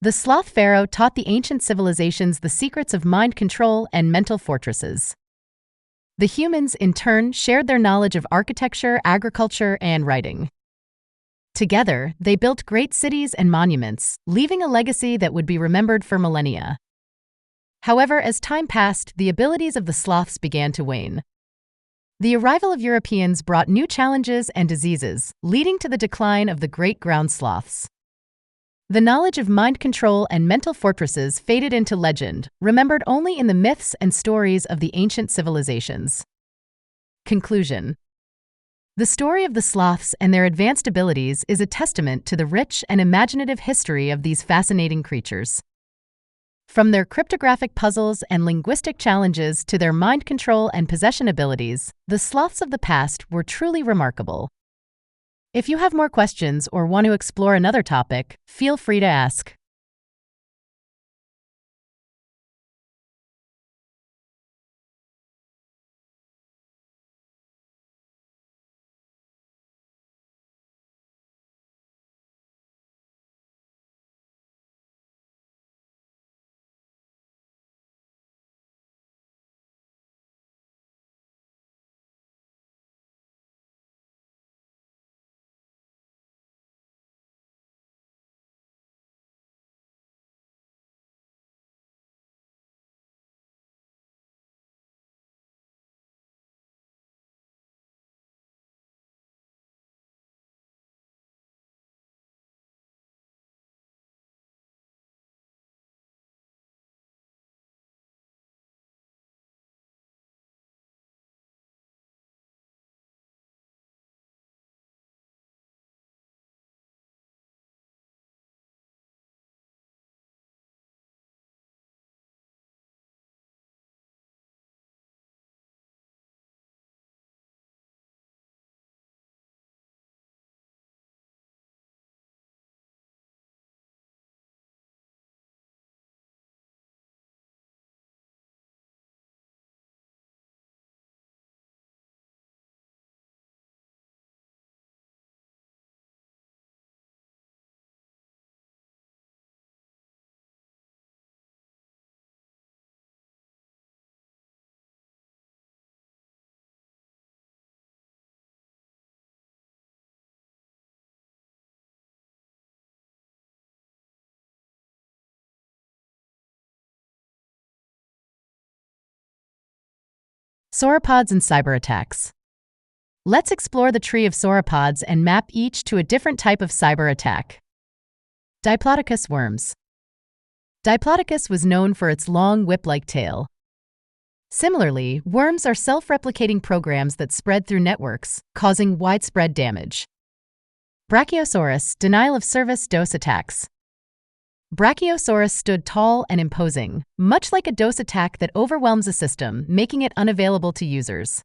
The Sloth Pharaoh taught the ancient civilizations the secrets of mind control and mental fortresses. The humans, in turn, shared their knowledge of architecture, agriculture, and writing. Together, they built great cities and monuments, leaving a legacy that would be remembered for millennia. However, as time passed, the abilities of the sloths began to wane. The arrival of Europeans brought new challenges and diseases, leading to the decline of the great ground sloths. The knowledge of mind control and mental fortresses faded into legend, remembered only in the myths and stories of the ancient civilizations. Conclusion. The story of the sloths and their advanced abilities is a testament to the rich and imaginative history of these fascinating creatures. From their cryptographic puzzles and linguistic challenges to their mind control and possession abilities, the sloths of the past were truly remarkable. If you have more questions or want to explore another topic, feel free to ask. Sauropods and cyber attacks. Let's explore the tree of sauropods and map each to a different type of cyber attack. Diplodocus worms. Diplodocus was known for its long whip-like tail. Similarly, worms are self-replicating programs that spread through networks, causing widespread damage. Brachiosaurus, denial of service DOS attacks. Brachiosaurus stood tall and imposing, much like a DOS attack that overwhelms a system, making it unavailable to users.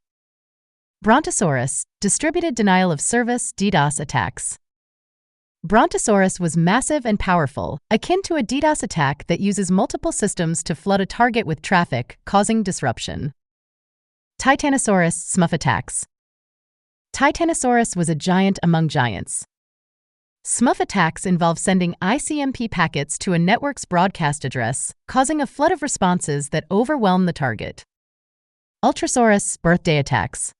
Brontosaurus, distributed denial of service DDoS attacks. Brontosaurus was massive and powerful, akin to a DDoS attack that uses multiple systems to flood a target with traffic, causing disruption. Titanosaurus, SMUF attacks. Titanosaurus was a giant among giants. SMUF attacks involve sending ICMP packets to a network's broadcast address, causing a flood of responses that overwhelm the target. Ultrasaurus, birthday attacks.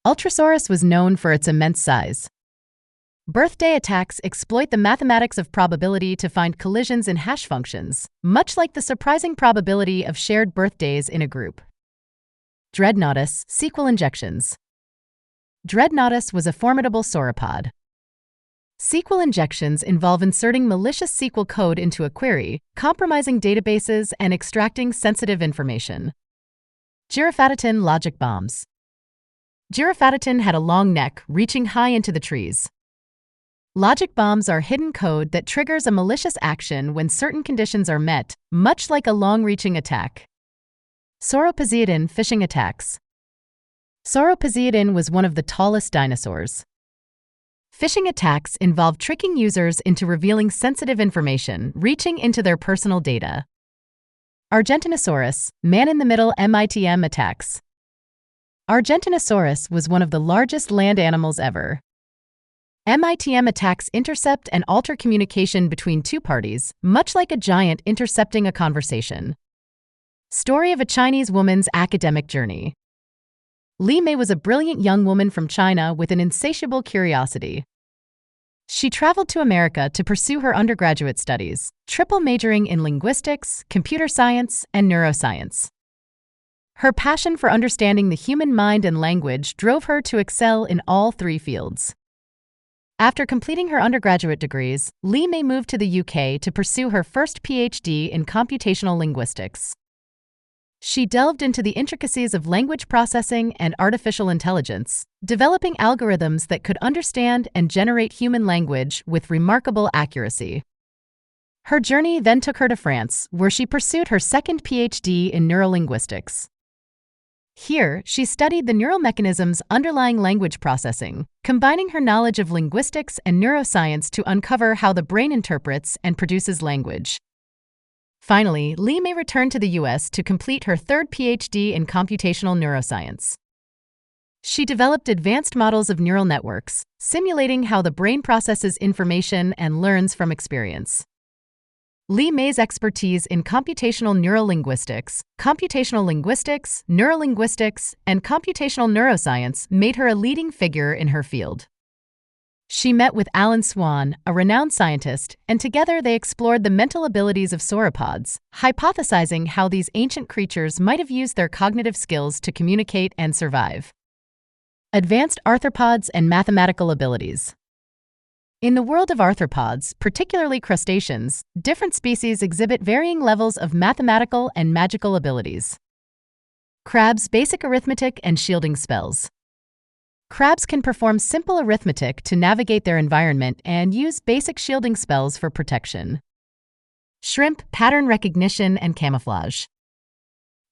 Ultrasaurus was known for its immense size. Birthday attacks exploit the mathematics of probability to find collisions in hash functions, much like the surprising probability of shared birthdays in a group. Dreadnoughtus, SQL injections. Dreadnoughtus was a formidable sauropod. SQL injections involve inserting malicious SQL code into a query, compromising databases, and extracting sensitive information. Giraffatitan logic bombs. Giraffatitan had a long neck, reaching high into the trees. Logic bombs are hidden code that triggers a malicious action when certain conditions are met, much like a long-reaching attack. Sauroposeidon fishing attacks. Sauroposeidon was one of the tallest dinosaurs. Phishing attacks involve tricking users into revealing sensitive information, reaching into their personal data. Argentinosaurus, man-in-the-middle MITM attacks. Argentinosaurus was one of the largest land animals ever. MITM attacks intercept and alter communication between two parties, much like a giant intercepting a conversation. Story of a Chinese woman's academic journey. Li Mei was a brilliant young woman from China with an insatiable curiosity. She traveled to America to pursue her undergraduate studies, triple majoring in linguistics, computer science, and neuroscience. Her passion for understanding the human mind and language drove her to excel in all three fields. After completing her undergraduate degrees, Li Mei moved to the UK to pursue her first PhD in computational linguistics. She delved into the intricacies of language processing and artificial intelligence, developing algorithms that could understand and generate human language with remarkable accuracy. Her journey then took her to France, where she pursued her second PhD in neurolinguistics. Here, she studied the neural mechanisms underlying language processing, combining her knowledge of linguistics and neuroscience to uncover how the brain interprets and produces language. Finally, Li Mei returned to the US to complete her third PhD in computational neuroscience. She developed advanced models of neural networks, simulating how the brain processes information and learns from experience. Li Mei's expertise in computational neurolinguistics, neurolinguistics, and computational neuroscience made her a leading figure in her field. She met with Alan Swan, a renowned scientist, and together they explored the mental abilities of sauropods, hypothesizing how these ancient creatures might have used their cognitive skills to communicate and survive. Advanced arthropods and mathematical abilities. In the world of arthropods, particularly crustaceans, different species exhibit varying levels of mathematical and magical abilities. Crabs' basic arithmetic and shielding spells. Crabs can perform simple arithmetic to navigate their environment and use basic shielding spells for protection. Shrimp, pattern recognition and camouflage.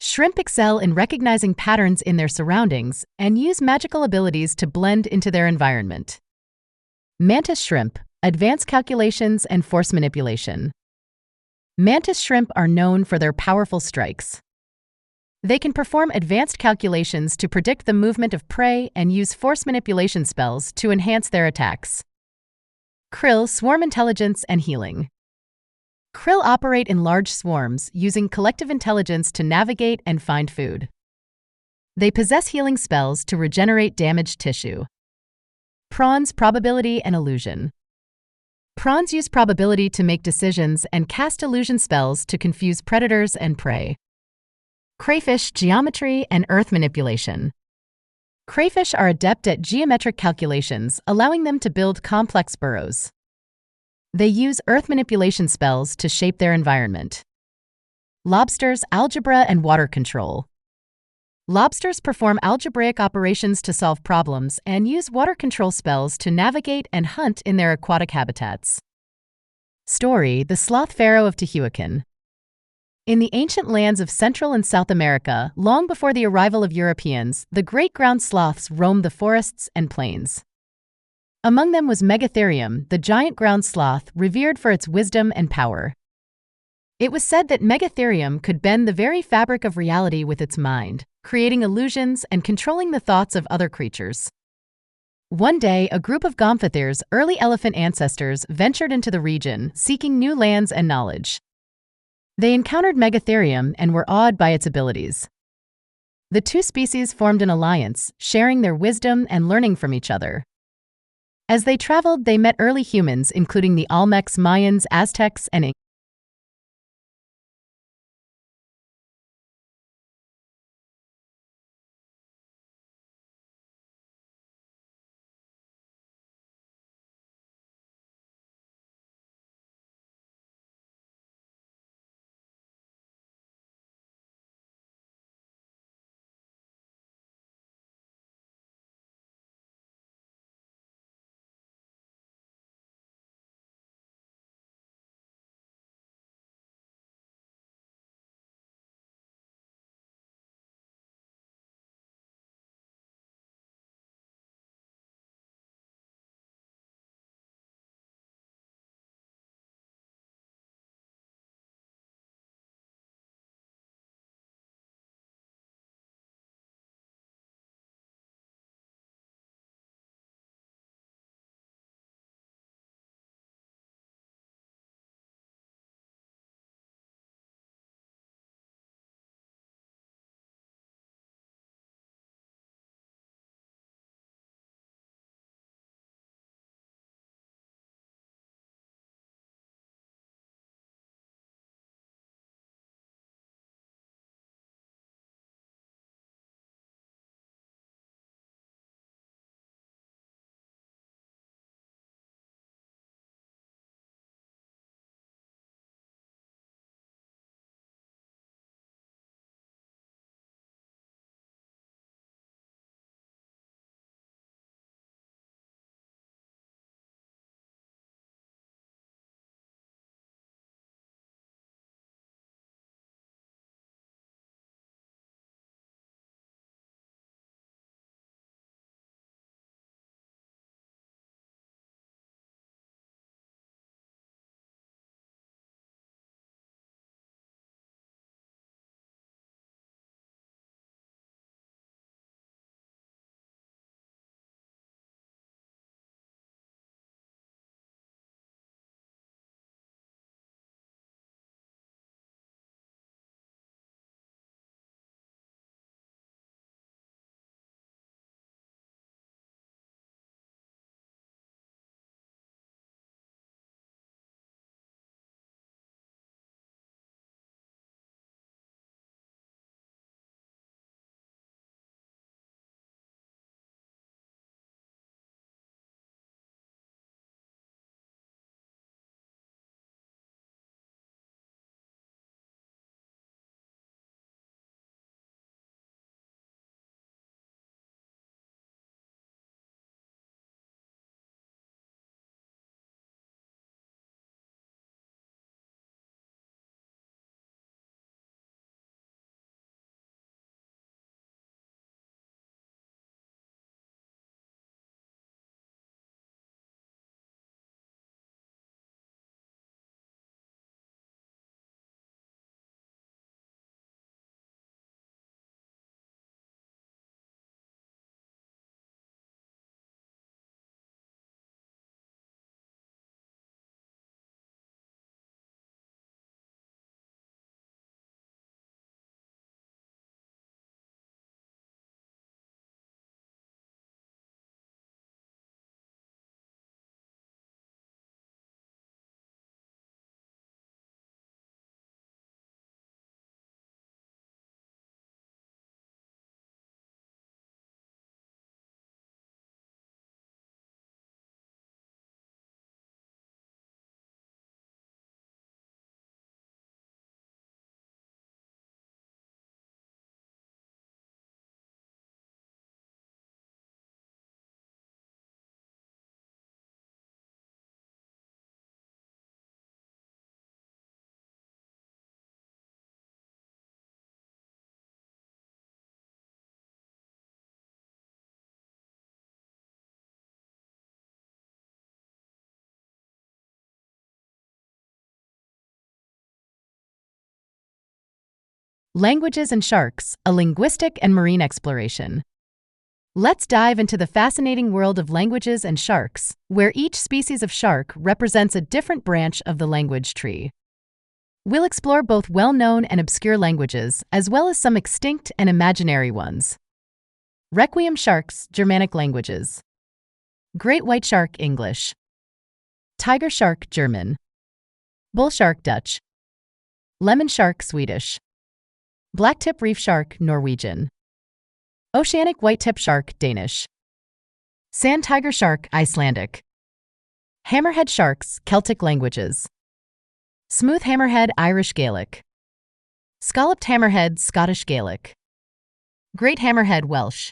Shrimp excel in recognizing patterns in their surroundings and use magical abilities to blend into their environment. Mantis shrimp, advanced calculations and force manipulation. Mantis shrimp are known for their powerful strikes. They can perform advanced calculations to predict the movement of prey and use force manipulation spells to enhance their attacks. Krill swarm intelligence and healing. Krill operate in large swarms, using collective intelligence to navigate and find food. They possess healing spells to regenerate damaged tissue. Prawns probability and illusion. Prawns use probability to make decisions and cast illusion spells to confuse predators and prey. Crayfish geometry and earth manipulation. Crayfish are adept at geometric calculations, allowing them to build complex burrows. They use earth manipulation spells to shape their environment. Lobsters algebra and water control. Lobsters perform algebraic operations to solve problems and use water control spells to navigate and hunt in their aquatic habitats. Story: The Sloth Pharaoh of Tehuacan. In the ancient lands of Central and South America, long before the arrival of Europeans, the great ground sloths roamed the forests and plains. Among them was Megatherium, the giant ground sloth revered for its wisdom and power. It was said that Megatherium could bend the very fabric of reality with its mind, creating illusions and controlling the thoughts of other creatures. One day, a group of Gomphotheres, early elephant ancestors, ventured into the region, seeking new lands and knowledge. They encountered Megatherium and were awed by its abilities. The two species formed an alliance, sharing their wisdom and learning from each other. As they traveled, they met early humans, including the Olmecs, Mayans, Aztecs, and Incas. Languages and Sharks, a linguistic and marine exploration. Let's dive into the fascinating world of languages and sharks, where each species of shark represents a different branch of the language tree. We'll explore both well-known and obscure languages, as well as some extinct and imaginary ones. Requiem sharks, Germanic languages. Great white shark, English. Tiger shark, German. Bull shark, Dutch. Lemon shark, Swedish. Blacktip reef shark, Norwegian. Oceanic white-tip shark, Danish. Sand tiger shark, Icelandic. Hammerhead sharks, Celtic languages. Smooth hammerhead, Irish Gaelic. Scalloped hammerhead, Scottish Gaelic. Great hammerhead, Welsh.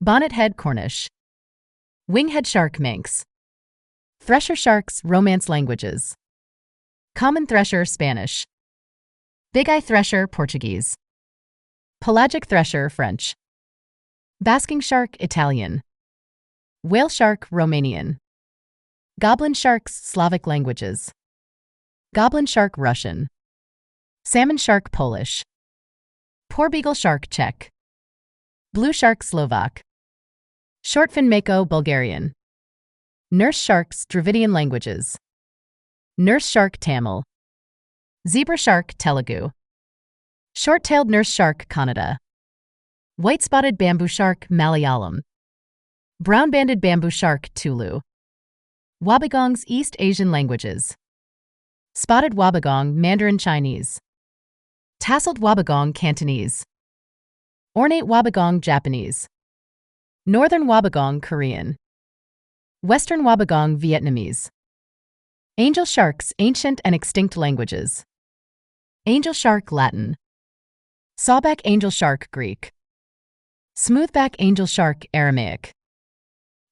Bonnethead, Cornish. Winghead shark, Manx. Thresher sharks, Romance languages. Common thresher, Spanish. Big-eye thresher, Portuguese. Pelagic thresher, French. Basking shark, Italian. Whale shark, Romanian. Goblin sharks, Slavic languages. Goblin shark, Russian. Salmon shark, Polish. Porbeagle shark, Czech. Blue shark, Slovak. Shortfin mako, Bulgarian. Nurse sharks, Dravidian languages. Nurse shark, Tamil. Zebra shark, Telugu. Short-tailed nurse shark, Kannada. White-spotted bamboo shark, Malayalam. Brown-banded bamboo shark, Tulu. Wobbegong's East Asian languages. Spotted wobbegong, Mandarin Chinese. Tasseled wobbegong, Cantonese. Ornate wobbegong, Japanese. Northern wobbegong, Korean. Western wobbegong, Vietnamese. Angel sharks, ancient and extinct languages. Angel shark, Latin. Sawback angel shark, Greek. Smoothback angel shark, Aramaic.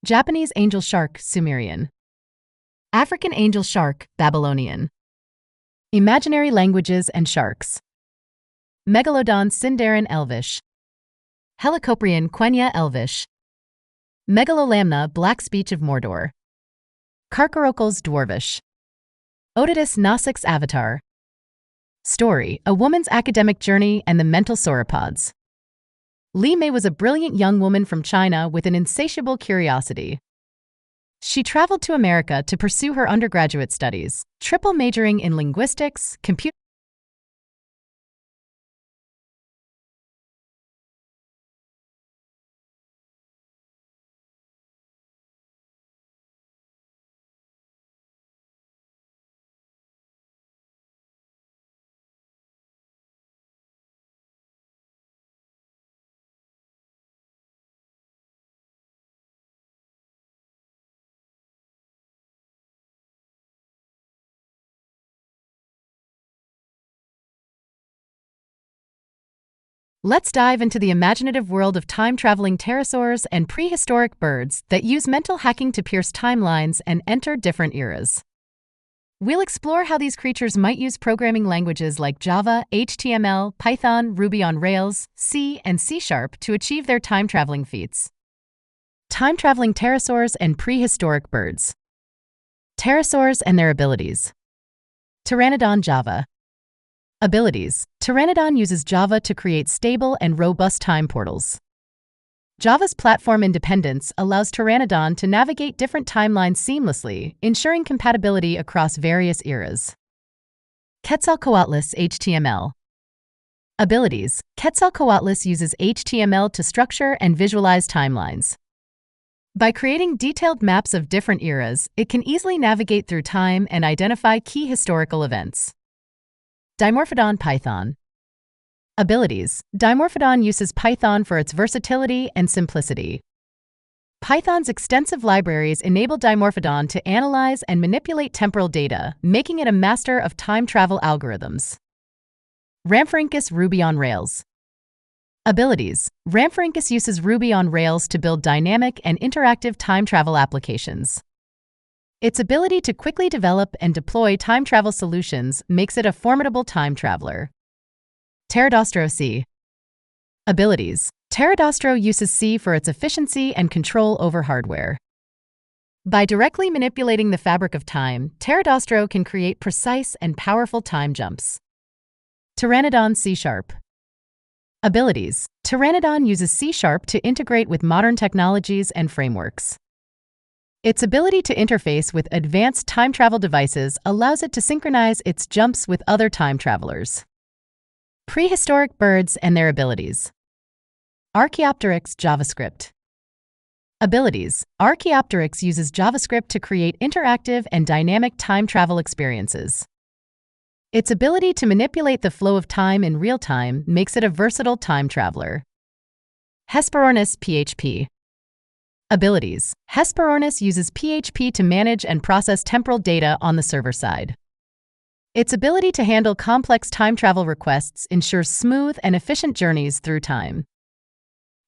Japanese angel shark, Sumerian. African angel shark, Babylonian. Imaginary languages and sharks. Megalodon, Sindarin, Elvish. Helicoprion, Quenya, Elvish. Megalolamna, Black speech of Mordor. Carcharocles, Dwarvish. Otodus, Nausica's avatar. Story: A woman's academic journey and the mental sauropods. Li Mei was a brilliant young woman from China with an insatiable curiosity. She traveled to America to pursue her undergraduate studies, triple majoring in linguistics, computer. Let's dive into the imaginative world of time-traveling pterosaurs and prehistoric birds that use mental hacking to pierce timelines and enter different eras. We'll explore how these creatures might use programming languages like Java, HTML, Python, Ruby on Rails, C, and C# to achieve their time-traveling feats. Time-traveling pterosaurs and prehistoric birds. Pterosaurs and their abilities. Pteranodon Java. Abilities. Pteranodon uses Java to create stable and robust time portals. Java's platform independence allows Pteranodon to navigate different timelines seamlessly, ensuring compatibility across various eras. Quetzalcoatlus HTML. Abilities. Quetzalcoatlus uses HTML to structure and visualize timelines. By creating detailed maps of different eras, it can easily navigate through time and identify key historical events. Dimorphodon Python. Abilities. Dimorphodon uses Python for its versatility and simplicity. Python's extensive libraries enable Dimorphodon to analyze and manipulate temporal data, making it a master of time travel algorithms. Rhamphorhynchus Ruby on Rails. Abilities. Rhamphorhynchus uses Ruby on Rails to build dynamic and interactive time travel applications. Its ability to quickly develop and deploy time travel solutions makes it a formidable time traveler. Pterodostro C. Abilities. Pterodostro uses C for its efficiency and control over hardware. By directly manipulating the fabric of time, Pterodostro can create precise and powerful time jumps. Pteranodon C#. Abilities. Pteranodon uses C# to integrate with modern technologies and frameworks. Its ability to interface with advanced time travel devices allows it to synchronize its jumps with other time travelers. Prehistoric birds and their abilities. Archaeopteryx JavaScript. Abilities. Archaeopteryx uses JavaScript to create interactive and dynamic time travel experiences. Its ability to manipulate the flow of time in real time makes it a versatile time traveler. Hesperornis PHP. Abilities. Hesperornis uses PHP to manage and process temporal data on the server side. Its ability to handle complex time travel requests ensures smooth and efficient journeys through time.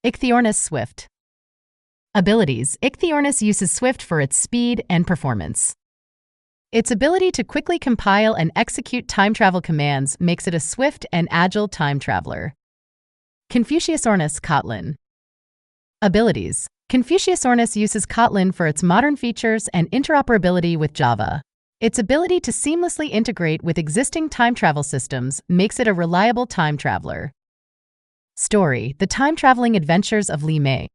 Ichthyornis Swift. Abilities. Ichthyornis uses Swift for its speed and performance. Its ability to quickly compile and execute time travel commands makes it a swift and agile time traveler. Confuciusornis Kotlin. Abilities. Confuciusornis uses Kotlin for its modern features and interoperability with Java. Its ability to seamlessly integrate with existing time travel systems makes it a reliable time traveler. Story: The Time-Traveling Adventures of Li Mei.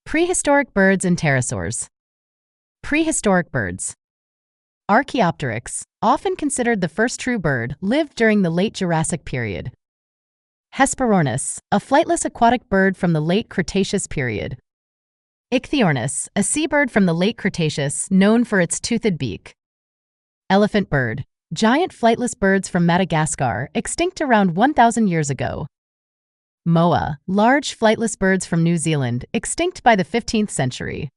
Prehistoric birds and pterosaurs. Prehistoric birds. Archaeopteryx, often considered the first true bird, lived during the late Jurassic period. Hesperornis, a flightless aquatic bird from the late Cretaceous period. Ichthyornis, a seabird from the late Cretaceous known for its toothed beak. Elephant bird, giant flightless birds from Madagascar, extinct around 1,000 years ago. Moa, large flightless birds from New Zealand, extinct by the 15th century.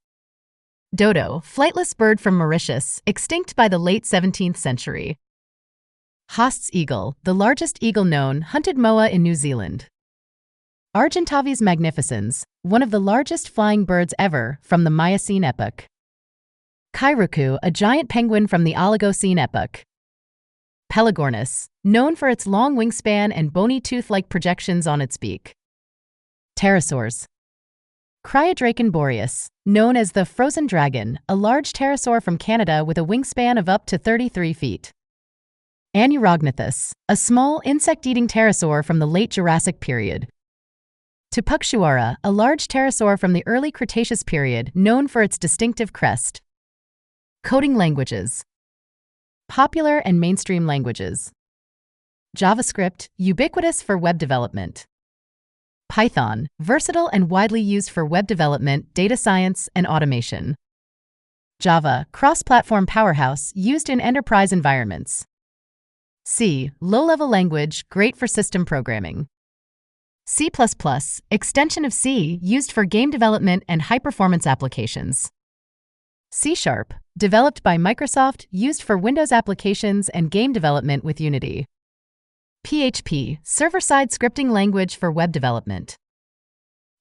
Dodo, flightless bird from Mauritius, extinct by the late 17th century. Haast's eagle, the largest eagle known, hunted moa in New Zealand. Argentavis magnificens, one of the largest flying birds ever, from the Miocene epoch. Kairuku, a giant penguin from the Oligocene epoch. Pelagornis, known for its long wingspan and bony tooth-like projections on its beak. Pterosaurs. Cryodraken boreas, known as the frozen dragon, a large pterosaur from Canada with a wingspan of up to 33 feet. Anurognathus, a small insect-eating pterosaur from the late Jurassic period. Tupukchuara, a large pterosaur from the early Cretaceous period known for its distinctive crest. Coding languages. Popular and mainstream languages. JavaScript, ubiquitous for web development. Python, versatile and widely used for web development, data science, and automation. Java, cross-platform powerhouse used in enterprise environments. C, low-level language, great for system programming. C++, extension of C used for game development and high-performance applications. C#, developed by Microsoft, used for Windows applications and game development with Unity. PHP, server-side scripting language for web development.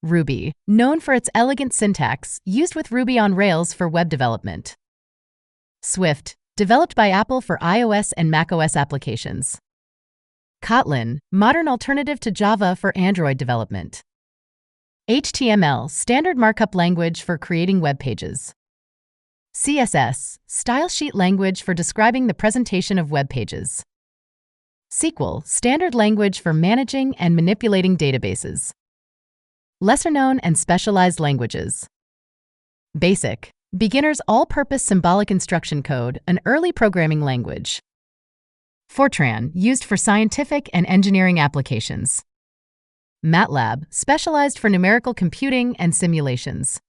Ruby, known for its elegant syntax, used with Ruby on Rails for web development. Swift, developed by Apple for iOS and macOS applications. Kotlin, modern alternative to Java for Android development. HTML, standard markup language for creating web pages. CSS, style sheet language for describing the presentation of web pages. SQL, standard language for managing and manipulating databases. Lesser-known and specialized languages. BASIC, beginner's all-purpose symbolic instruction code, an early programming language. Fortran, used for scientific and engineering applications. MATLAB, specialized for numerical computing and simulations.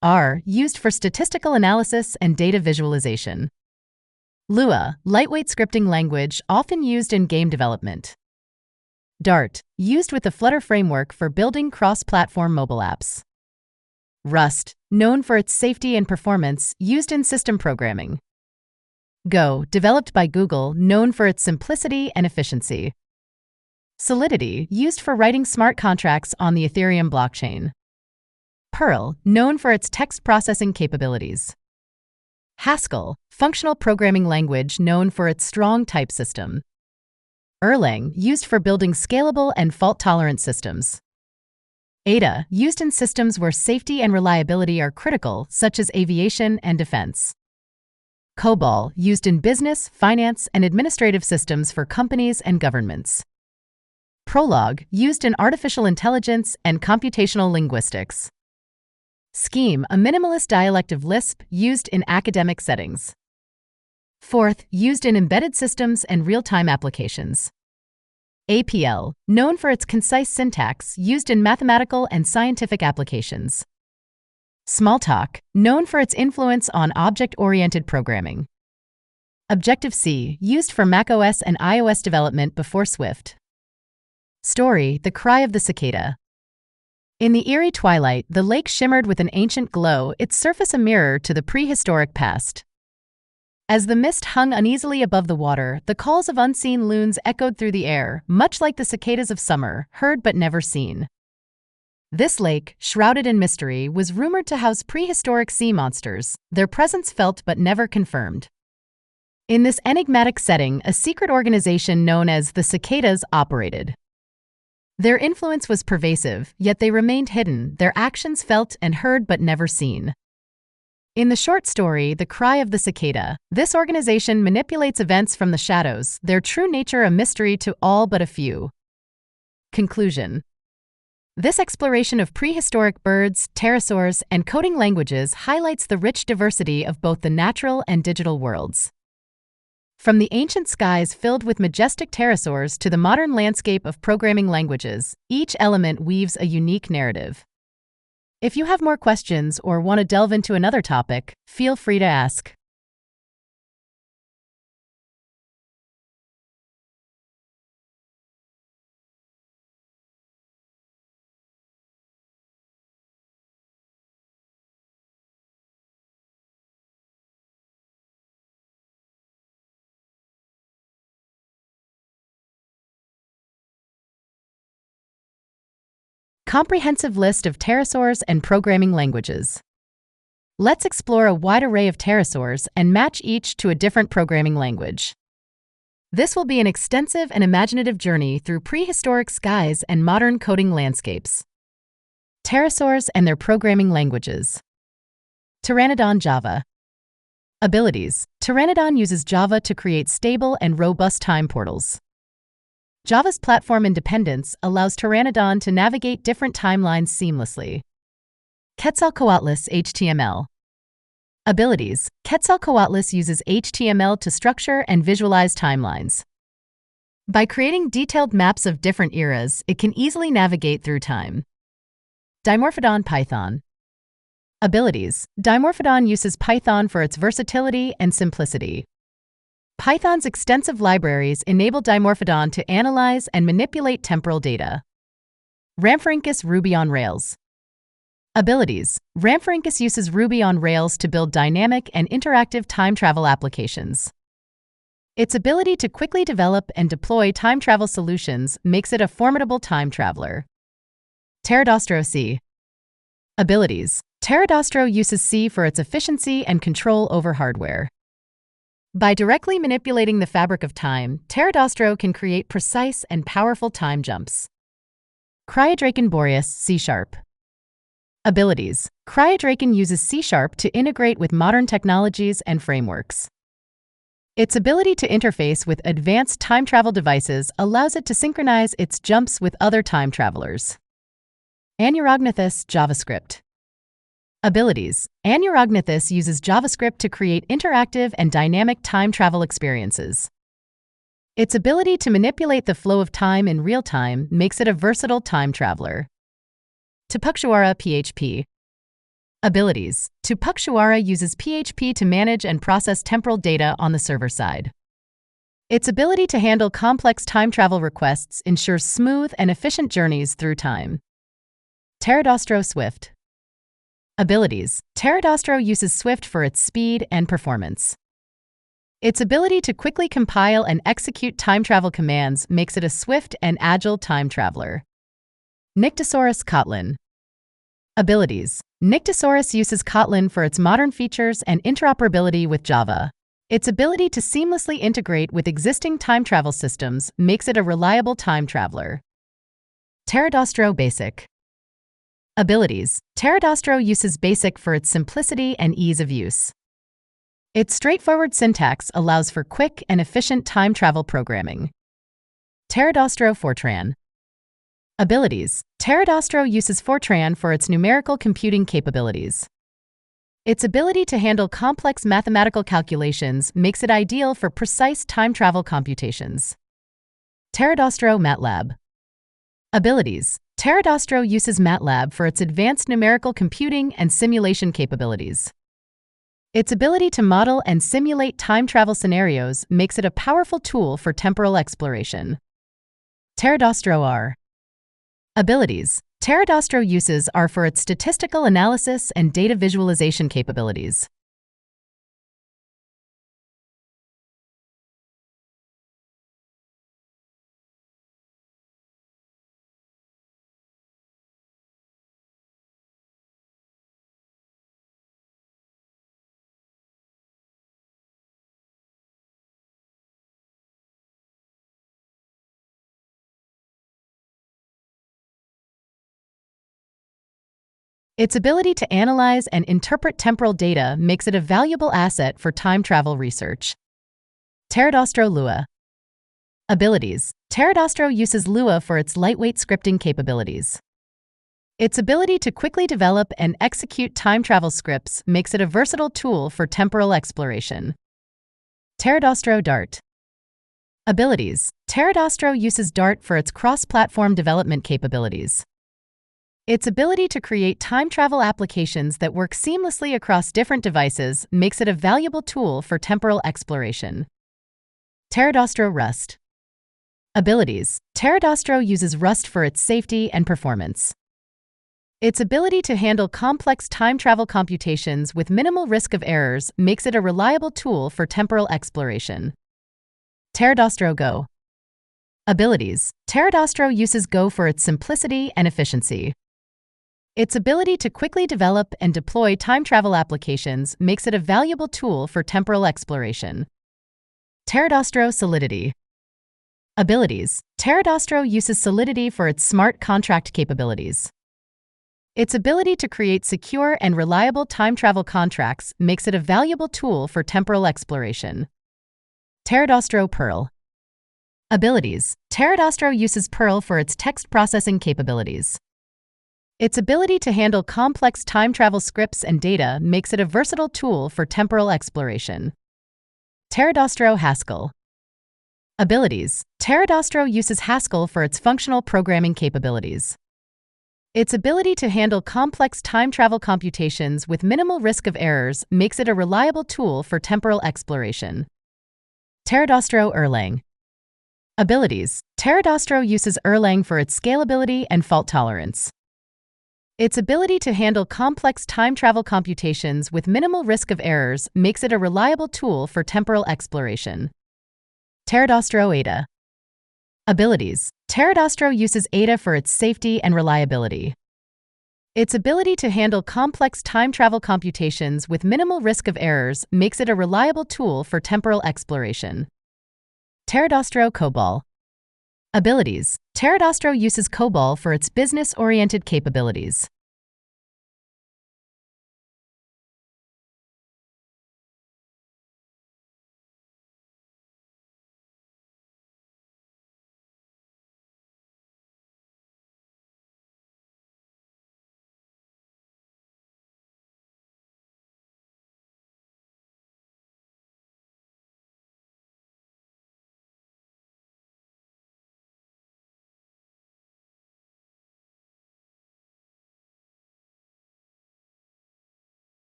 R, used for statistical analysis and data visualization. Lua, lightweight scripting language often used in game development. Dart, used with the Flutter framework for building cross-platform mobile apps. Rust, known for its safety and performance, used in system programming. Go, developed by Google, known for its simplicity and efficiency. Solidity, used for writing smart contracts on the Ethereum blockchain. Perl, known for its text processing capabilities. Haskell, functional programming language known for its strong type system. Erlang, used for building scalable and fault-tolerant systems. Ada, used in systems where safety and reliability are critical, such as aviation and defense. COBOL, used in business, finance, and administrative systems for companies and governments. Prolog, used in artificial intelligence and computational linguistics. Scheme, a minimalist dialect of Lisp used in academic settings. Forth, used in embedded systems and real-time applications. APL, known for its concise syntax used in mathematical and scientific applications. Smalltalk, known for its influence on object-oriented programming. Objective-C, used for macOS and iOS development before Swift. Story, the cry of the cicada. In the eerie twilight, the lake shimmered with an ancient glow, its surface a mirror to the prehistoric past. As the mist hung uneasily above the water, the calls of unseen loons echoed through the air, much like the cicadas of summer, heard but never seen. This lake, shrouded in mystery, was rumored to house prehistoric sea monsters, their presence felt but never confirmed. In this enigmatic setting, a secret organization known as the Cicadas operated. Their influence was pervasive, yet they remained hidden, their actions felt and heard but never seen. In the short story, The Cry of the Cicada, this organization manipulates events from the shadows, their true nature a mystery to all but a few. Conclusion. This exploration of prehistoric birds, pterosaurs, and coding languages highlights the rich diversity of both the natural and digital worlds. From the ancient skies filled with majestic pterosaurs to the modern landscape of programming languages, each element weaves a unique narrative. If you have more questions or want to delve into another topic, feel free to ask. Comprehensive list of pterosaurs and programming languages. Let's explore a wide array of pterosaurs and match each to a different programming language. This will be an extensive and imaginative journey through prehistoric skies and modern coding landscapes. Pterosaurs and their programming languages. Pteranodon Java. Abilities: Pteranodon uses Java to create stable and robust time portals. Java's platform independence allows Pteranodon to navigate different timelines seamlessly. Quetzalcoatlus HTML. Abilities: Quetzalcoatlus uses HTML to structure and visualize timelines. By creating detailed maps of different eras, it can easily navigate through time. Dimorphodon Python. Abilities: Dimorphodon uses Python for its versatility and simplicity. Python's extensive libraries enable Dimorphodon to analyze and manipulate temporal data. Rhamphorhynchus Ruby on Rails. Abilities: Rhamphorhynchus uses Ruby on Rails to build dynamic and interactive time travel applications. Its ability to quickly develop and deploy time travel solutions makes it a formidable time traveler. Pterodostro C. Abilities: Pterodostro uses C for its efficiency and control over hardware. By directly manipulating the fabric of time, Pterodostro can create precise and powerful time jumps. Cryodraken Boreas C#. Abilities: Cryodraken uses C# to integrate with modern technologies and frameworks. Its ability to interface with advanced time travel devices allows it to synchronize its jumps with other time travelers. Anurognithus JavaScript. Abilities: Anurognithus uses JavaScript to create interactive and dynamic time travel experiences. Its ability to manipulate the flow of time in real time makes it a versatile time traveler. Tupuxuara PHP. Abilities: Tupuxuara uses PHP to manage and process temporal data on the server side. Its ability to handle complex time travel requests ensures smooth and efficient journeys through time. Pterodostro Swift. Abilities: Pterodostro uses Swift for its speed and performance. Its ability to quickly compile and execute time travel commands makes it a swift and agile time traveler. Nyctosaurus Kotlin. Abilities: Nyctosaurus uses Kotlin for its modern features and interoperability with Java. Its ability to seamlessly integrate with existing time travel systems makes it a reliable time traveler. Pterodostro Basic. Abilities: Pterodostro uses Basic for its simplicity and ease of use. Its straightforward syntax allows for quick and efficient time travel programming. Pterodostro Fortran. Abilities: Pterodostro uses Fortran for its numerical computing capabilities. Its ability to handle complex mathematical calculations makes it ideal for precise time travel computations. Pterodostro MATLAB. Abilities: Pterodostro uses MATLAB for its advanced numerical computing and simulation capabilities. Its ability to model and simulate time travel scenarios makes it a powerful tool for temporal exploration. Pterodostro R. Abilities: Pterodostro uses R for its statistical analysis and data visualization capabilities. Its ability to analyze and interpret temporal data makes it a valuable asset for time travel research. Pterodostro Lua. Abilities: Pterodostro uses Lua for its lightweight scripting capabilities. Its ability to quickly develop and execute time travel scripts makes it a versatile tool for temporal exploration. Pterodostro Dart. Abilities: Pterodostro uses Dart for its cross-platform development capabilities. Its ability to create time travel applications that work seamlessly across different devices makes it a valuable tool for temporal exploration. Pterodostro Rust. Abilities: Pterodostro uses Rust for its safety and performance. Its ability to handle complex time travel computations with minimal risk of errors makes it a reliable tool for temporal exploration. Pterodostro Go. Abilities: Pterodostro uses Go for its simplicity and efficiency. Its ability to quickly develop and deploy time travel applications makes it a valuable tool for temporal exploration. Pterodostro Solidity. Abilities: Pterodostro uses Solidity for its smart contract capabilities. Its ability to create secure and reliable time travel contracts makes it a valuable tool for temporal exploration. Pterosaur Pearl. Abilities. Pterosaur uses Perl for its text processing capabilities. Its ability to handle complex time travel scripts and data makes it a versatile tool for temporal exploration. Pterosaur Haskell. Abilities. Pterosaur uses Haskell for its functional programming capabilities. Its ability to handle complex time travel computations with minimal risk of errors makes it a reliable tool for temporal exploration. Pterosaur Erlang. Abilities. Pterosaur uses Erlang for its scalability and fault tolerance. Its ability to handle complex time travel computations with minimal risk of errors makes it a reliable tool for temporal exploration. Pterosaur Ada. Abilities. Pterosaur uses Ada for its safety and reliability. Its ability to handle complex time travel computations with minimal risk of errors makes it a reliable tool for temporal exploration. Pterosaur COBOL. Abilities. Pterosaur uses COBOL for its business-oriented capabilities.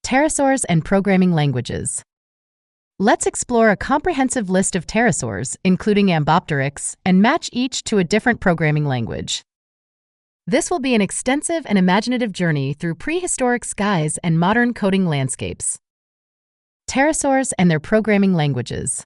Pterosaurs and programming languages. Let's explore a comprehensive list of pterosaurs, including Ambopteryx, and match each to a different programming language. This will be an extensive and imaginative journey through prehistoric skies and modern coding landscapes. Pterosaurs and their programming languages.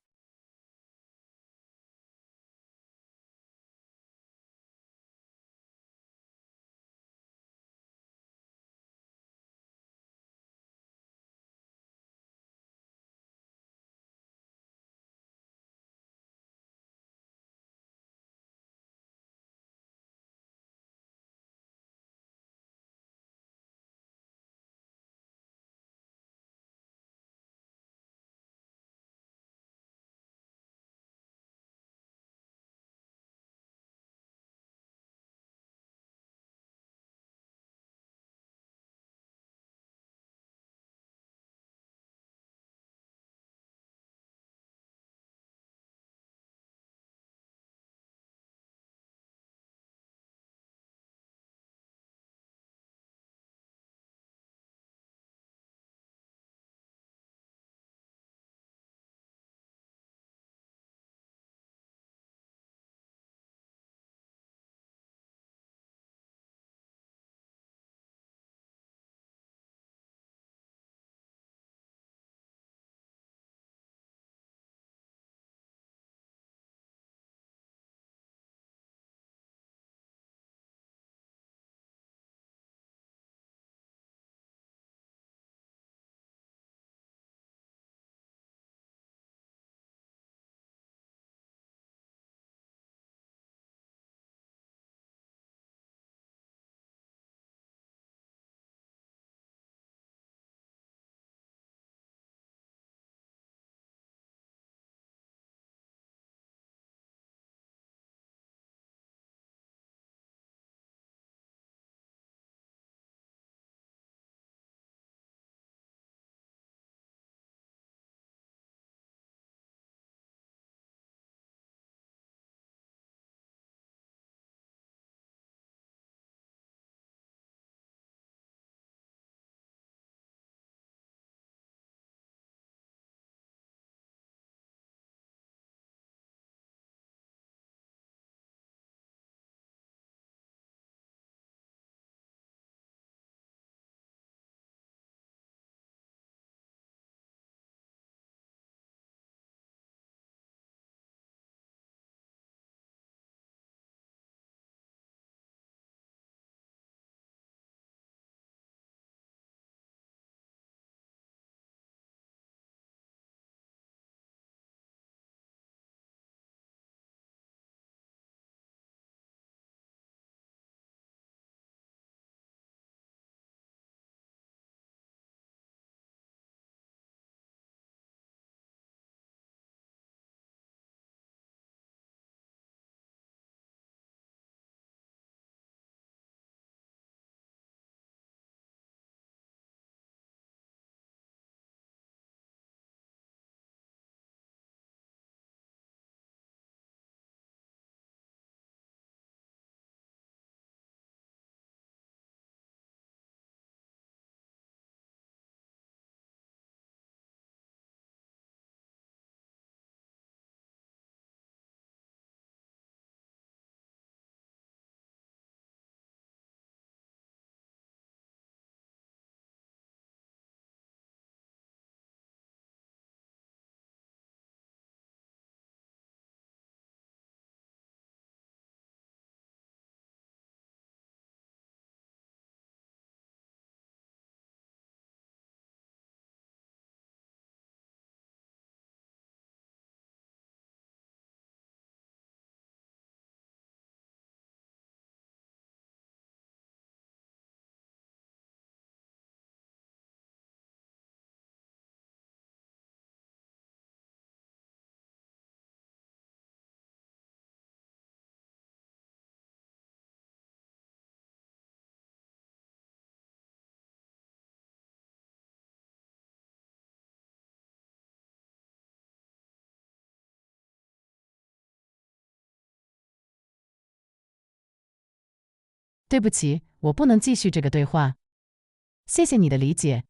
对不起，我不能继续这个对话。谢谢你的理解。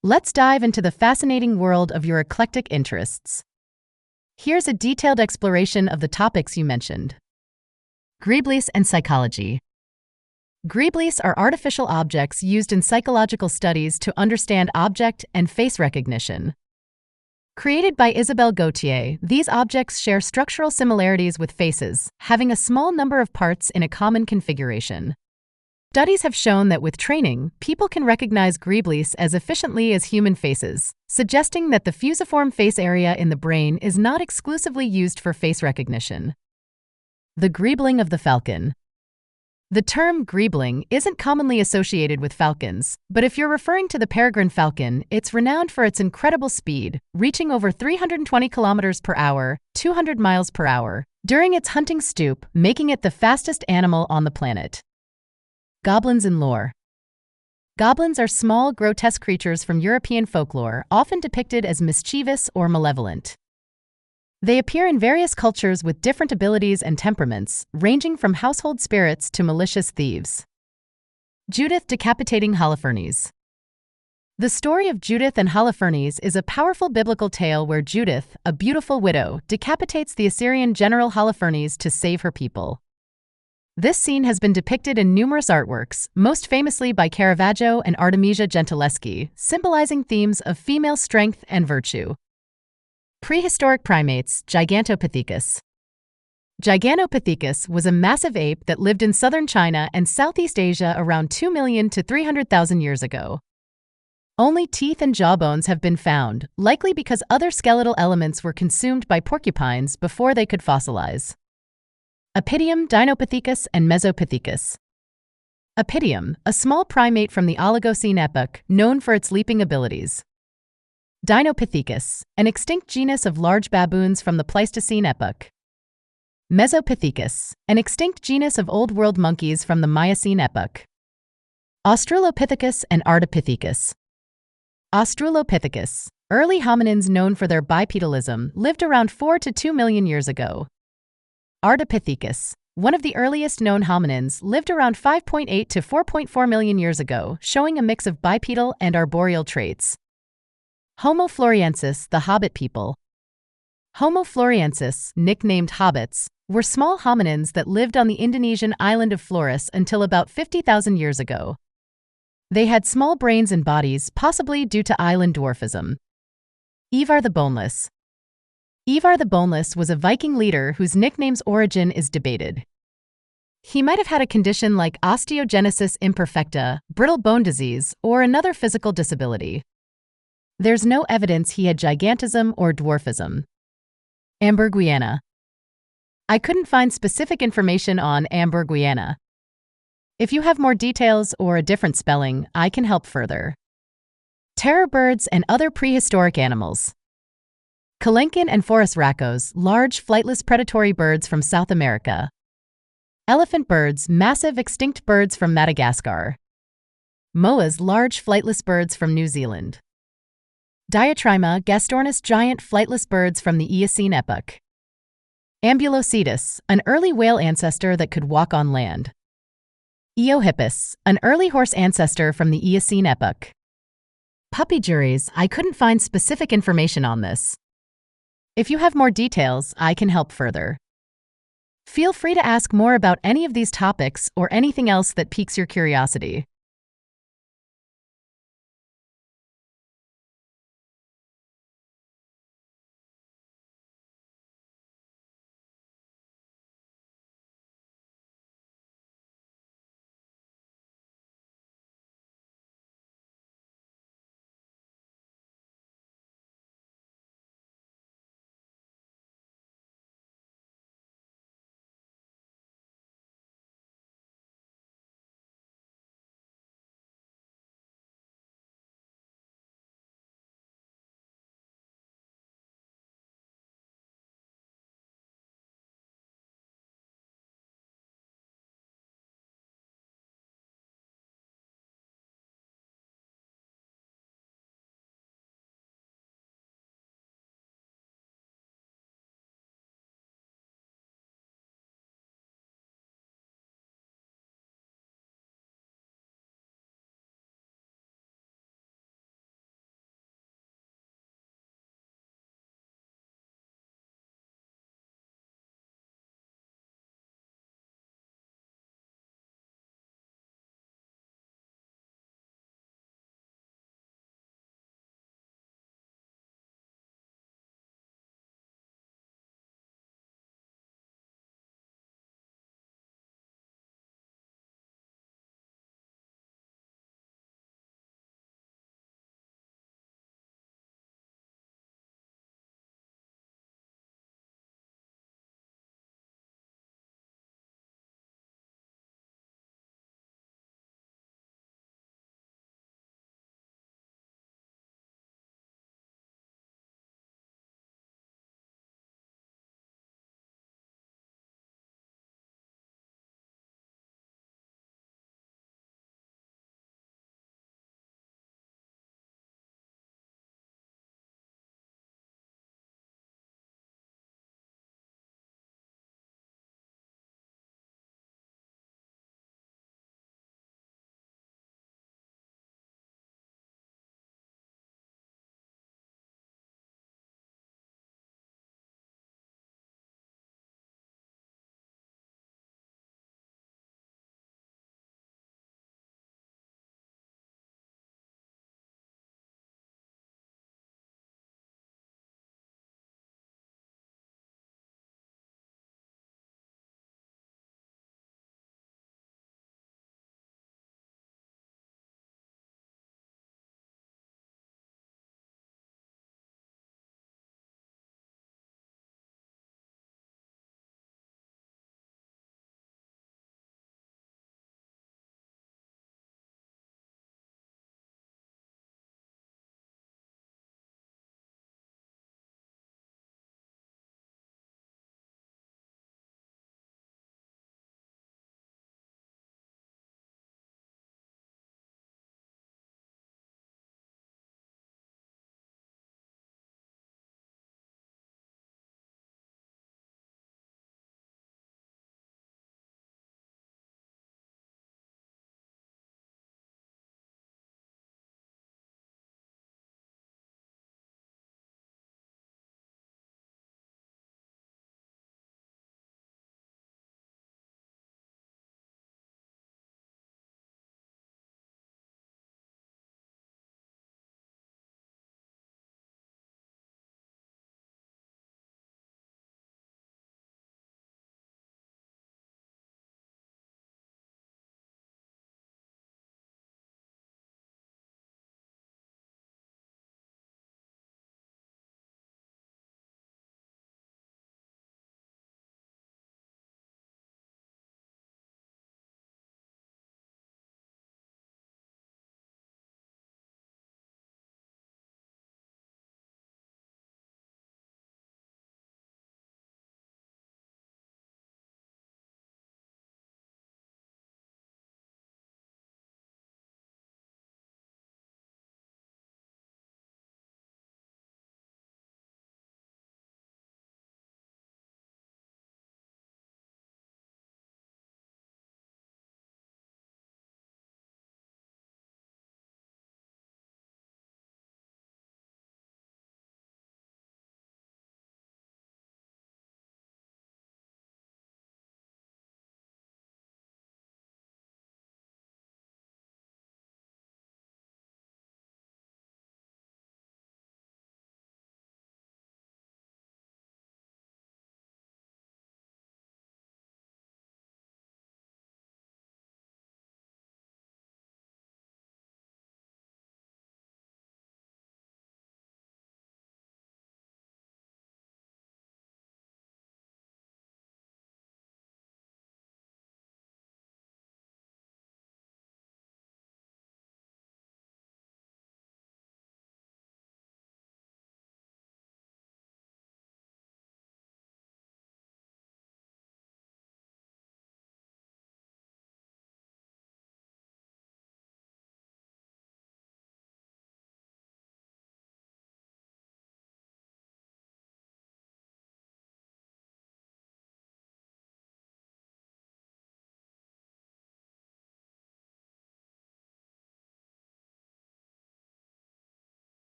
Let's dive into the fascinating world of your eclectic interests. Here's a detailed exploration of the topics you mentioned. Greeblies and psychology. Greeblies are artificial objects used in psychological studies to understand object and face recognition. Created by Isabelle Gautier, these objects share structural similarities with faces, having a small number of parts in a common configuration. Studies have shown that with training, people can recognize greeblies as efficiently as human faces, suggesting that the fusiform face area in the brain is not exclusively used for face recognition. The greebling of the falcon. The term greebling isn't commonly associated with falcons, but if you're referring to the peregrine falcon, it's renowned for its incredible speed, reaching over 320 kilometers per hour, 200 miles per hour, during its hunting stoop, making it the fastest animal on the planet. Goblins in lore. Goblins are small, grotesque creatures from European folklore, often depicted as mischievous or malevolent. They appear in various cultures with different abilities and temperaments, ranging from household spirits to malicious thieves. Judith decapitating Holofernes. The story of Judith and Holofernes is a powerful biblical tale where Judith, a beautiful widow, decapitates the Assyrian general Holofernes to save her people. This scene has been depicted in numerous artworks, most famously by Caravaggio and Artemisia Gentileschi, symbolizing themes of female strength and virtue. Prehistoric primates, Gigantopithecus. Gigantopithecus was a massive ape that lived in southern China and Southeast Asia around 2 million to 300,000 years ago. Only teeth and jawbones have been found, likely because other skeletal elements were consumed by porcupines before they could fossilize. Opidium, Dinopithecus, and Mesopithecus. Opidium, a small primate from the Oligocene epoch, known for its leaping abilities. Dinopithecus, an extinct genus of large baboons from the Pleistocene epoch. Mesopithecus, an extinct genus of Old World monkeys from the Miocene epoch. Australopithecus and Ardipithecus. Australopithecus, early hominins known for their bipedalism, lived around 4 to 2 million years ago. Ardipithecus, one of the earliest known hominins, lived around 5.8 to 4.4 million years ago, showing a mix of bipedal and arboreal traits. Homo floresiensis, the Hobbit people. Homo floresiensis, nicknamed hobbits, were small hominins that lived on the Indonesian island of Flores until about 50,000 years ago. They had small brains and bodies, possibly due to island dwarfism. Ivar the Boneless. Ivar the Boneless was a Viking leader whose nickname's origin is debated. He might have had a condition like osteogenesis imperfecta, brittle bone disease, or another physical disability. There's no evidence he had gigantism or dwarfism. Amberguiana. I couldn't find specific information on Amberguiana. If you have more details or a different spelling, I can help further. Terror birds and other prehistoric animals. Kalenkin and forest racos, large flightless predatory birds from South America. Elephant birds, massive extinct birds from Madagascar. Moas, large flightless birds from New Zealand. Diatryma gastornis, giant flightless birds from the Eocene epoch. Ambulocetus, an early whale ancestor that could walk on land. Eohippus, an early horse ancestor from the Eocene epoch. Puppy juries, I couldn't find specific information on this. If you have more details, I can help further. Feel free to ask more about any of these topics or anything else that piques your curiosity.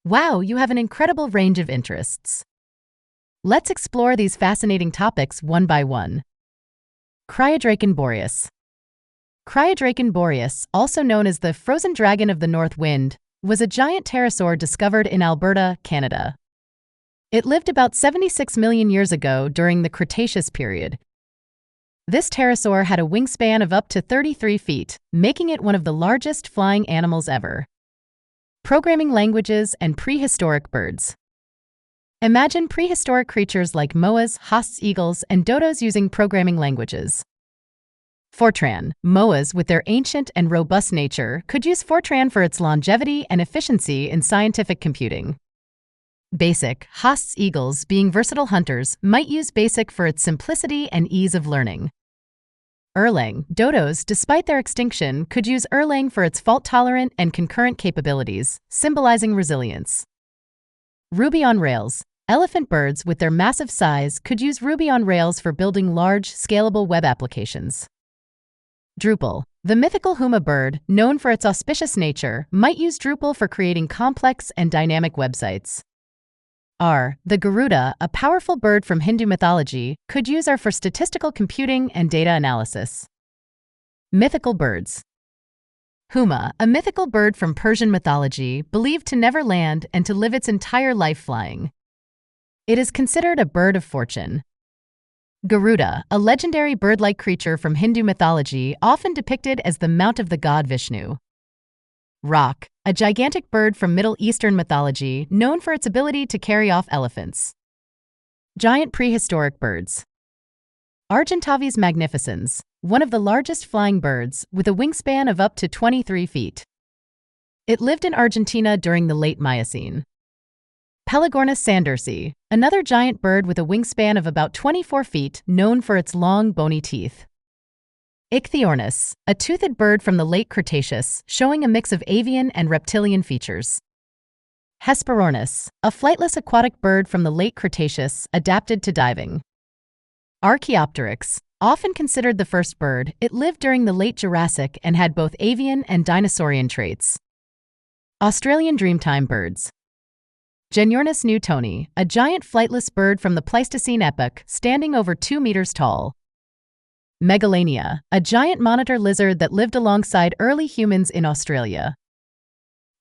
Wow, you have an incredible range of interests. Let's explore these fascinating topics one by one. Cryodraken boreas. Cryodraken boreas, also known as the frozen dragon of the north wind, was a giant pterosaur discovered in Alberta, Canada. It lived about 76 million years ago during the Cretaceous period. This pterosaur had a wingspan of up to 33 feet, making it one of the largest flying animals ever. Programming languages and prehistoric birds. Imagine prehistoric creatures like moas, haasts, eagles, and dodos using programming languages. Fortran. Moas, with their ancient and robust nature, could use Fortran for its longevity and efficiency in scientific computing. BASIC. Haasts, eagles, being versatile hunters, might use BASIC for its simplicity and ease of learning. Erlang. Dodos, despite their extinction, could use Erlang for its fault-tolerant and concurrent capabilities, symbolizing resilience. Ruby on Rails. Elephant birds, with their massive size, could use Ruby on Rails for building large, scalable web applications. Drupal. The mythical Huma bird, known for its auspicious nature, might use Drupal for creating complex and dynamic websites. R. The Garuda, a powerful bird from Hindu mythology, could use R for statistical computing and data analysis. Mythical birds. Huma, a mythical bird from Persian mythology, believed to never land and to live its entire life flying. It is considered a bird of fortune. Garuda, a legendary bird-like creature from Hindu mythology, often depicted as the mount of the god Vishnu. Roc, a gigantic bird from Middle Eastern mythology, known for its ability to carry off elephants. Giant prehistoric birds. Argentavis magnificens, one of the largest flying birds, with a wingspan of up to 23 feet. It lived in Argentina during the late Miocene. Pelagornis sandersi, another giant bird with a wingspan of about 24 feet, known for its long, bony teeth. Ichthyornis, a toothed bird from the late Cretaceous, showing a mix of avian and reptilian features. Hesperornis, a flightless aquatic bird from the late Cretaceous, adapted to diving. Archaeopteryx, often considered the first bird, it lived during the late Jurassic and had both avian and dinosaurian traits. Australian Dreamtime birds. Genyornis newtoni, a giant flightless bird from the Pleistocene epoch, standing over 2 meters tall. Megalania, a giant monitor lizard that lived alongside early humans in Australia.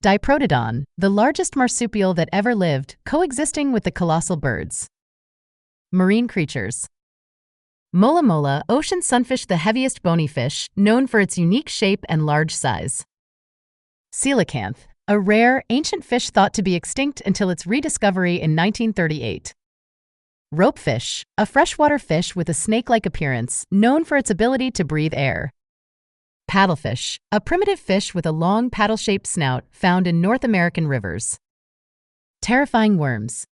Diprotodon, the largest marsupial that ever lived, coexisting with the colossal birds. Marine creatures. Mola mola, ocean sunfish, the heaviest bony fish, known for its unique shape and large size. Coelacanth, a rare, ancient fish thought to be extinct until its rediscovery in 1938. Ropefish, a freshwater fish with a snake-like appearance, known for its ability to breathe air. Paddlefish, a primitive fish with a long paddle-shaped snout found in North American rivers. Terrifying worms.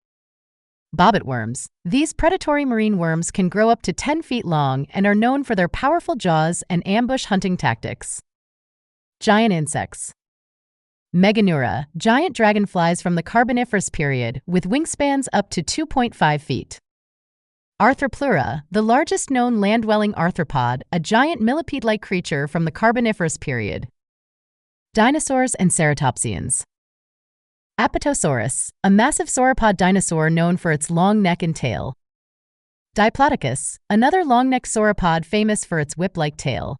Bobbit worms. These predatory marine worms can grow up to 10 feet long and are known for their powerful jaws and ambush hunting tactics. Giant insects. Meganeura, giant dragonflies from the Carboniferous period with wingspans up to 2.5 feet. Arthropleura, the largest known land-dwelling arthropod, a giant millipede-like creature from the Carboniferous period. Dinosaurs and ceratopsians. Apatosaurus, a massive sauropod dinosaur known for its long neck and tail. Diplodocus, another long-necked sauropod famous for its whip-like tail.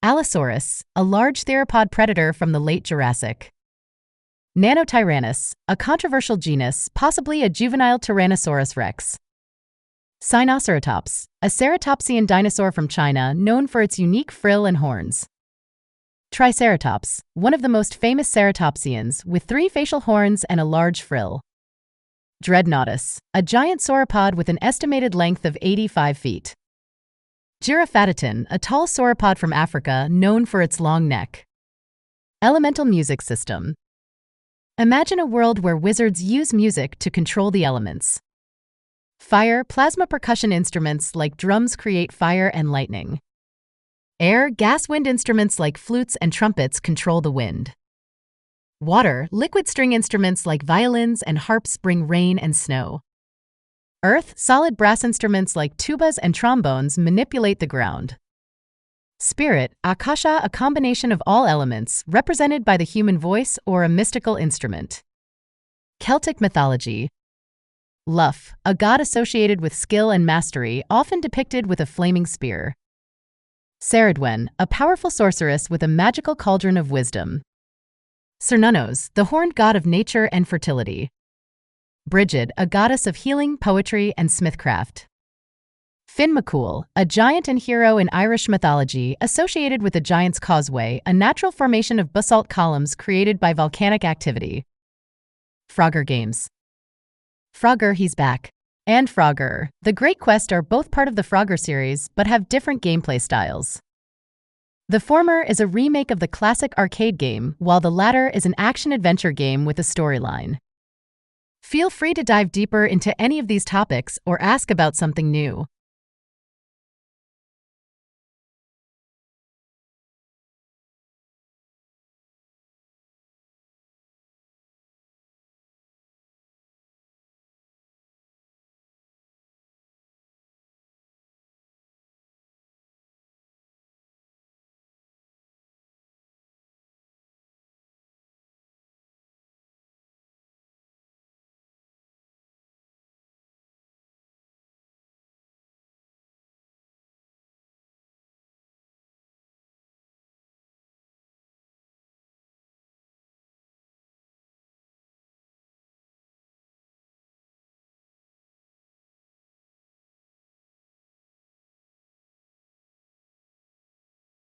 Allosaurus, a large theropod predator from the late Jurassic. Nanotyrannus, a controversial genus, possibly a juvenile Tyrannosaurus rex. Sinoceratops, a ceratopsian dinosaur from China known for its unique frill and horns. Triceratops, one of the most famous ceratopsians, with 3 facial horns and a large frill. Dreadnoughtus, a giant sauropod with an estimated length of 85 feet. Giraffatitan, a tall sauropod from Africa known for its long neck. Elemental music system. Imagine a world where wizards use music to control the elements. Fire, plasma percussion instruments like drums create fire and lightning. Air, gas wind instruments like flutes and trumpets control the wind. Water, liquid string instruments like violins and harps bring rain and snow. Earth, solid brass instruments like tubas and trombones manipulate the ground. Spirit, akasha, a combination of all elements, represented by the human voice or a mystical instrument. Celtic mythology. Lugh, a god associated with skill and mastery, often depicted with a flaming spear. Ceridwen, a powerful sorceress with a magical cauldron of wisdom. Cernunnos, the horned god of nature and fertility. Brigid, a goddess of healing, poetry, and smithcraft. Finn McCool, a giant and hero in Irish mythology associated with the Giant's Causeway, a natural formation of basalt columns created by volcanic activity. Frogger games. Frogger, He's Back, and Frogger, The Great Quest are both part of the Frogger series but have different gameplay styles. The former is a remake of the classic arcade game, while the latter is an action-adventure game with a storyline. Feel free to dive deeper into any of these topics or ask about something new.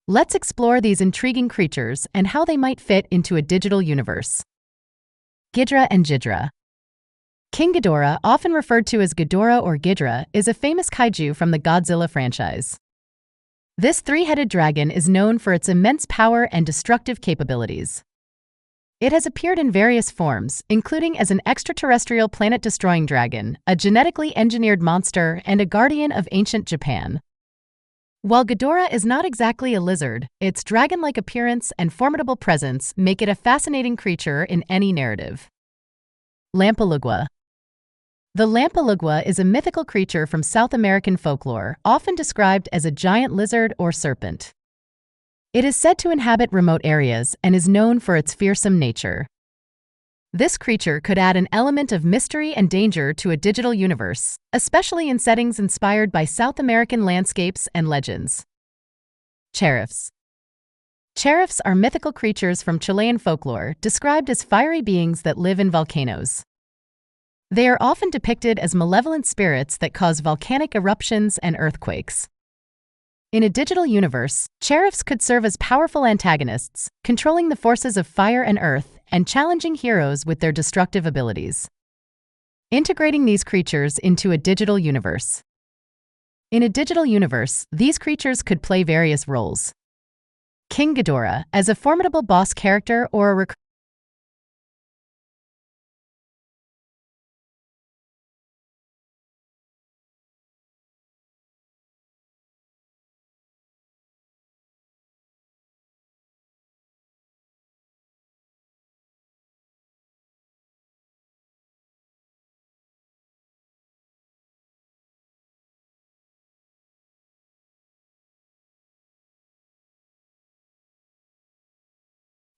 Let's explore these intriguing creatures and how they might fit into a digital universe. Ghidorah and Ghidra. King Ghidorah, often referred to as Ghidorah or Ghidra, is a famous kaiju from the Godzilla franchise. This three-headed dragon is known for its immense power and destructive capabilities. It has appeared in various forms, including as an extraterrestrial planet-destroying dragon, a genetically engineered monster, and a guardian of ancient Japan. While Ghidorah is not exactly a lizard, its dragon-like appearance and formidable presence make it a fascinating creature in any narrative. Lampalugua. The Lampalugua is a mythical creature from South American folklore, often described as a giant lizard or serpent. It is said to inhabit remote areas and is known for its fearsome nature. This creature could add an element of mystery and danger to a digital universe, especially in settings inspired by South American landscapes and legends. Cherifs. Cherifs are mythical creatures from Chilean folklore, described as fiery beings that live in volcanoes. They are often depicted as malevolent spirits that cause volcanic eruptions and earthquakes. In a digital universe, Cherifs could serve as powerful antagonists, controlling the forces of fire and earth and challenging heroes with their destructive abilities. Integrating these creatures into a digital universe. In a digital universe, these creatures could play various roles. King Ghidorah, as a formidable boss character or a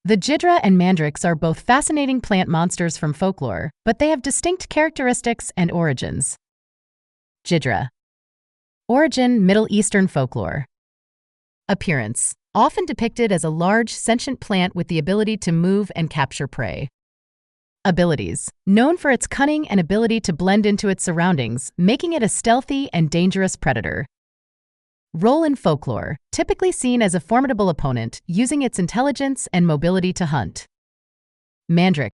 The Ghidra and Mandrix are both fascinating plant monsters from folklore, but they have distinct characteristics and origins. Ghidra. Origin: Middle Eastern folklore. Appearance: often depicted as a large, sentient plant with the ability to move and capture prey. Abilities: known for its cunning and ability to blend into its surroundings, making it a stealthy and dangerous predator. Role in folklore: typically seen as a formidable opponent, using its intelligence and mobility to hunt. Mandrix.